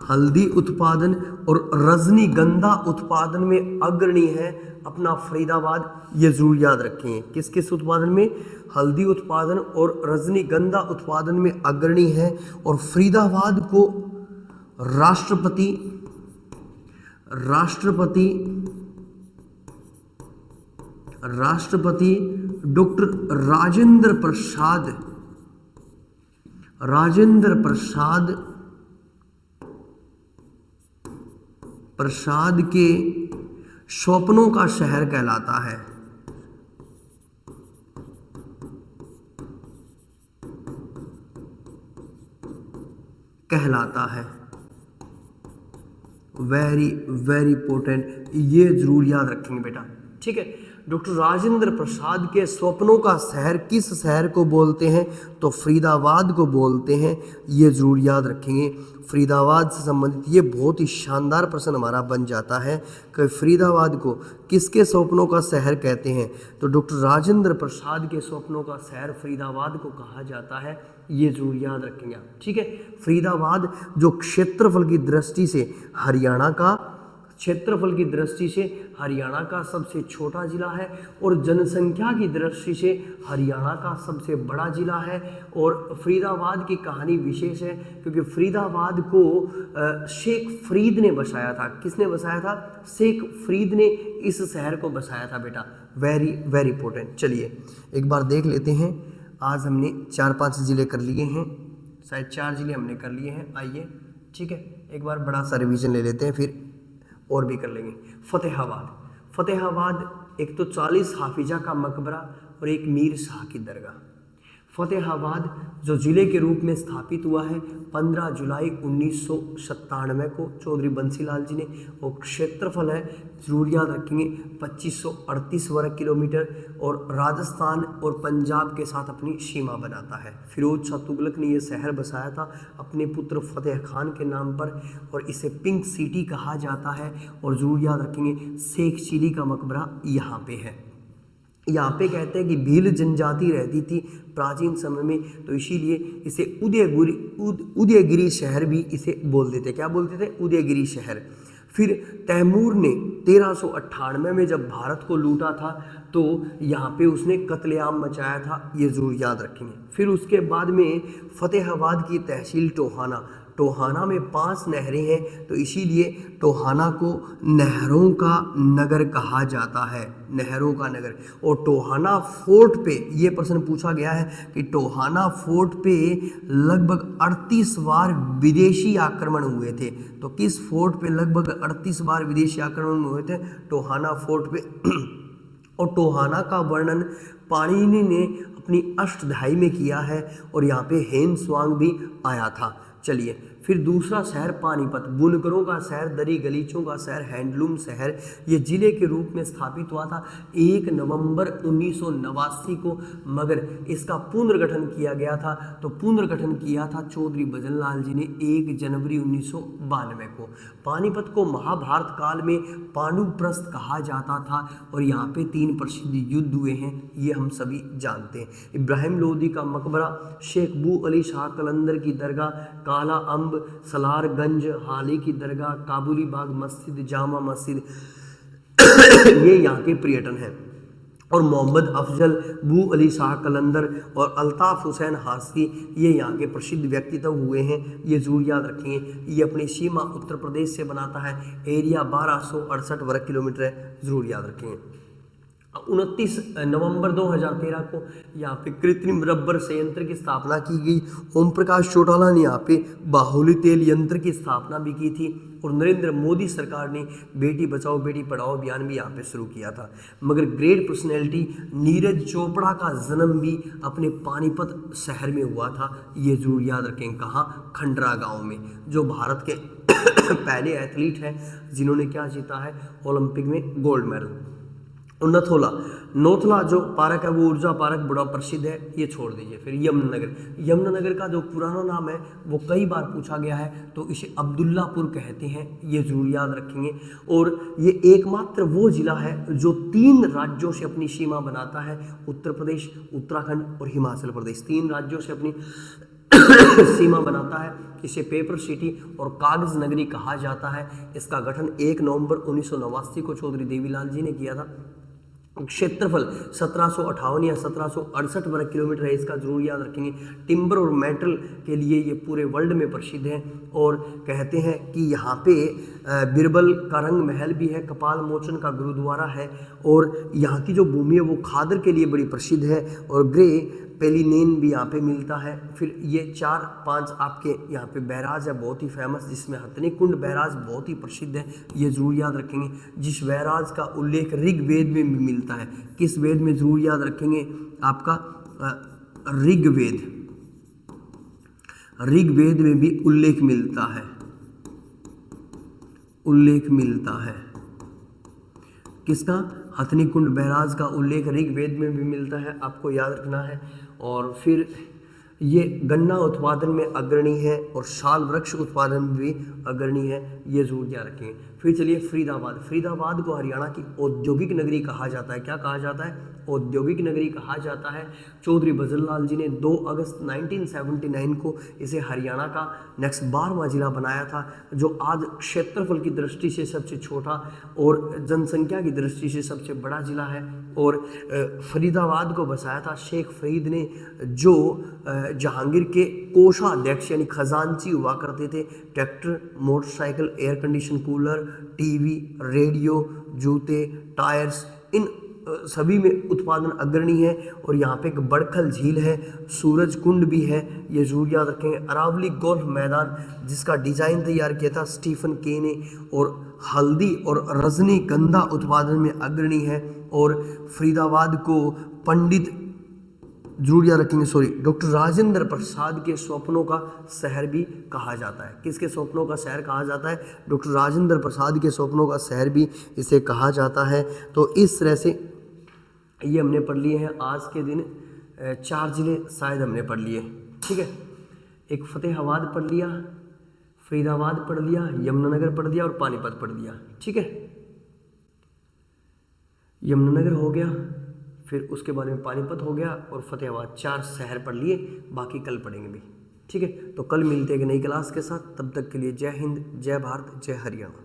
हल्दी उत्पादन और रजनीगंधा उत्पादन में अग्रणी है अपना फरीदाबाद। ये जरूर याद रखेंगे, किस किस उत्पादन में, हल्दी उत्पादन और रजनीगंधा उत्पादन में अग्रणी है। और फरीदाबाद को राष्ट्रपति डॉक्टर राजेंद्र प्रसाद के स्वप्नों का शहर कहलाता है। वेरी वेरी इंपॉर्टेंट, ये जरूर याद रखेंगे बेटा, ठीक है। डॉक्टर राजेंद्र प्रसाद के स्वप्नों का शहर किस शहर को बोलते हैं, तो फरीदाबाद को बोलते हैं। ये जरूर याद रखेंगे। फरीदाबाद से संबंधित ये बहुत ही शानदार प्रश्न हमारा बन जाता है कि फरीदाबाद को किसके स्वप्नों का शहर कहते हैं, तो डॉक्टर राजेंद्र प्रसाद के स्वप्नों का शहर फरीदाबाद को कहा जाता है। ये जरूर याद रखेंगे आप, ठीक है। फरीदाबाद जो क्षेत्रफल की दृष्टि से हरियाणा का सबसे छोटा जिला है और जनसंख्या की दृष्टि से हरियाणा का सबसे बड़ा जिला है। और फरीदाबाद की कहानी विशेष है क्योंकि फरीदाबाद को शेख फरीद ने बसाया था। किसने बसाया था? शेख फरीद ने इस शहर को बसाया था बेटा। Very very important. चलिए एक बार देख लेते हैं। आज हमने 4-5 ज़िले कर लिए हैं, शायद 4 ज़िले हमने कर लिए हैं। आइए, ठीक है, एक बार बड़ा सा रिवीजन ले लेते हैं, फिर और भी कर लेंगे। फतेहाबाद एक तो 40 हाफिजा का मकबरा और एक मीर शाह की दरगाह। फतेहाबाद जो ज़िले के रूप में स्थापित हुआ है 15 जुलाई 1997 को चौधरी बंसीलाल जी ने। और क्षेत्रफल है, जरूर याद रखेंगे, 2538 वर्ग किलोमीटर और राजस्थान और पंजाब के साथ अपनी सीमा बनाता है। फिरोज शाह तुगलक ने यह शहर बसाया था अपने पुत्र फतेह खान के नाम पर और इसे पिंक सिटी कहा जाता है। और जरूर याद रखेंगे शेख चिली का मकबरा यहाँ पे है। यहाँ पे कहते हैं कि भील जनजाति रहती थी प्राचीन समय में, तो इसीलिए इसे उदयगिरी शहर भी इसे बोलते थे। क्या बोलते थे? उदयगिरी शहर। फिर तैमूर ने 1398 में जब भारत को लूटा था तो यहाँ पे उसने कत्लेआम मचाया था। ये ज़रूर याद रखेंगे। फिर उसके बाद में फतेहाबाद की तहसील टोहाना में 5 नहरें हैं, तो इसीलिए टोहाना को नहरों का नगर कहा जाता है। नहरों का नगर। और टोहाना फोर्ट पे ये प्रश्न पूछा गया है कि टोहाना फोर्ट पे लगभग 38 बार विदेशी आक्रमण हुए थे। तो किस फोर्ट पे लगभग 38 बार विदेशी आक्रमण हुए थे? टोहाना फोर्ट पे। और टोहाना का वर्णन पाणिनि ने अपनी अष्टध्यायी में किया है और यहाँ पे हेन स्वांग भी आया था। चलिए फिर दूसरा शहर पानीपत, बुनकरों का शहर, दरी गलीचों का शहर, हैंडलूम शहर। ये जिले के रूप में स्थापित हुआ था 1 नवंबर 1989 को, मगर इसका पुनर्गठन किया गया था। तो पुनर्गठन किया था चौधरी भजनलाल जी ने 1 जनवरी 1992 को। पानीपत को महाभारत काल में पांडुप्रस्थ कहा जाता था और यहाँ पे 3 प्रसिद्ध युद्ध हुए हैं, ये हम सभी जानते हैं। इब्राहिम लोदी का मकबरा, शेख बू अली शाह कलंदर की दरगाह, काला अम्ब, सलारगंज हाली की दरगाह, काबुली बाग मस्जिद, जामा मस्जिद ये यहाँ के पर्यटन हैं। और मोहम्मद अफजल, बू अली शाह कलंदर और अल्ताफ़ हुसैन हासी ये यहाँ के प्रसिद्ध व्यक्तित्व हुए हैं। ये जरूर याद रखेंगे। ये अपनी सीमा उत्तर प्रदेश से बनाता है। एरिया 1268 वर्ग किलोमीटर है, जरूर याद रखेंगे। 29 नवंबर 2013 को यहाँ पे कृत्रिम रबर संयंत्र की स्थापना की गई। ओम प्रकाश चौटाला ने यहाँ पे बाहुली तेल यंत्र की स्थापना भी की थी और नरेंद्र मोदी सरकार ने बेटी बचाओ बेटी पढ़ाओ अभियान भी यहाँ पे शुरू किया था। मगर ग्रेट पर्सनैलिटी नीरज चोपड़ा का जन्म भी अपने पानीपत शहर में हुआ था। ये जरूर याद रखें, कहाँ? खंडरा गाँव में, जो भारत के पहले एथलीट हैं जिन्होंने क्या जीता है ओलंपिक में गोल्ड मेडल। और नौथला जो पार्क है वो ऊर्जा पार्क बड़ा प्रसिद्ध है, ये छोड़ दीजिए। फिर यमुनानगर का जो पुराना नाम है वो कई बार पूछा गया है, तो इसे अब्दुल्लापुर कहते हैं, ये जरूर याद रखेंगे। और ये एकमात्र वो जिला है जो 3 राज्यों से अपनी सीमा बनाता है, उत्तर प्रदेश, उत्तराखंड और हिमाचल प्रदेश। 3 राज्यों से अपनी सीमा बनाता है। इसे पेपर सिटी और कागज नगरी कहा जाता है। इसका गठन 1 नवंबर 1989 को चौधरी देवीलाल जी ने किया था। क्षेत्रफल 1758 या 1768 वर्ग किलोमीटर है, इसका जरूर याद रखेंगे। टिम्बर और मेटल के लिए ये पूरे वर्ल्ड में प्रसिद्ध है। और कहते हैं कि यहाँ पे बिरबल का रंग महल भी है, कपाल मोचन का गुरुद्वारा है, और यहाँ की जो भूमि है वो खादर के लिए बड़ी प्रसिद्ध है, और ग्रे पेलिनेन भी यहाँ पे मिलता है। फिर ये 4-5 आपके यहाँ पे बैराज है बहुत ही फेमस, जिसमें हथनी कुंड बैराज बहुत ही प्रसिद्ध है, ये जरूर याद रखेंगे। जिस बैराज का उल्लेख ऋग्वेद में भी मिलता है, किस वेद में जरूर याद रखेंगे? आपका ऋग्वेद में भी उल्लेख मिलता है। किसका? हथनी कुंड बैराज का उल्लेख ऋग्वेद में भी मिलता है, आपको याद रखना है। और फिर ये गन्ना उत्पादन में अग्रणी है और शाल वृक्ष उत्पादन में भी अग्रणी है, ये जरूर याद रखेंगे। फिर चलिए फरीदाबाद को हरियाणा की औद्योगिक नगरी कहा जाता है। क्या कहा जाता है? औद्योगिक नगरी कहा जाता है। चौधरी भजनलाल जी ने 2 अगस्त 1979 को इसे हरियाणा का नेक्स्ट 12वां जिला बनाया था, जो आज क्षेत्रफल की दृष्टि से सबसे छोटा और जनसंख्या की दृष्टि से सबसे बड़ा जिला है। और फरीदाबाद को बसाया था शेख फरीद ने, जो जहांगीर के कोषाध्यक्ष यानी खजांची हुआ करते थे। Tractor, motorcycle, air condition, cooler, TV, radio, जूते, टायर्स, इन सभी में उत्पादन अग्रणी है। और यहाँ पे एक बड़खल झील है, सूरज कुंड भी है, ये जरूर याद रखेंगे। अरावली गोल्फ मैदान जिसका डिजाइन तैयार किया था स्टीफन के ने, और हल्दी और रजनीगंधा उत्पादन में अग्रणी है। और फरीदाबाद को पंडित जरूर याद रखेंगे, डॉक्टर राजेंद्र प्रसाद के स्वप्नों का शहर भी कहा जाता है। किसके स्वप्नों का शहर कहा जाता है? डॉक्टर राजेंद्र प्रसाद के स्वप्नों का शहर भी इसे कहा जाता है। तो इस तरह से ये हमने पढ़ लिए हैं आज के दिन 4 जिले शायद हमने पढ़ लिए, ठीक है। एक फतेहाबाद पढ़ लिया, फरीदाबाद पढ़ लिया, यमुनानगर पढ़ लिया और पानीपत पढ़ लिया, ठीक है। यमुनानगर हो गया, फिर उसके बारे में पानीपत हो गया और फतेहाबाद, 4 शहर पढ़ लिए, बाकी कल पढ़ेंगे भी, ठीक है। तो कल मिलते हैं एक नई क्लास के साथ, तब तक के लिए जय हिंद, जय भारत, जय हरियाणा।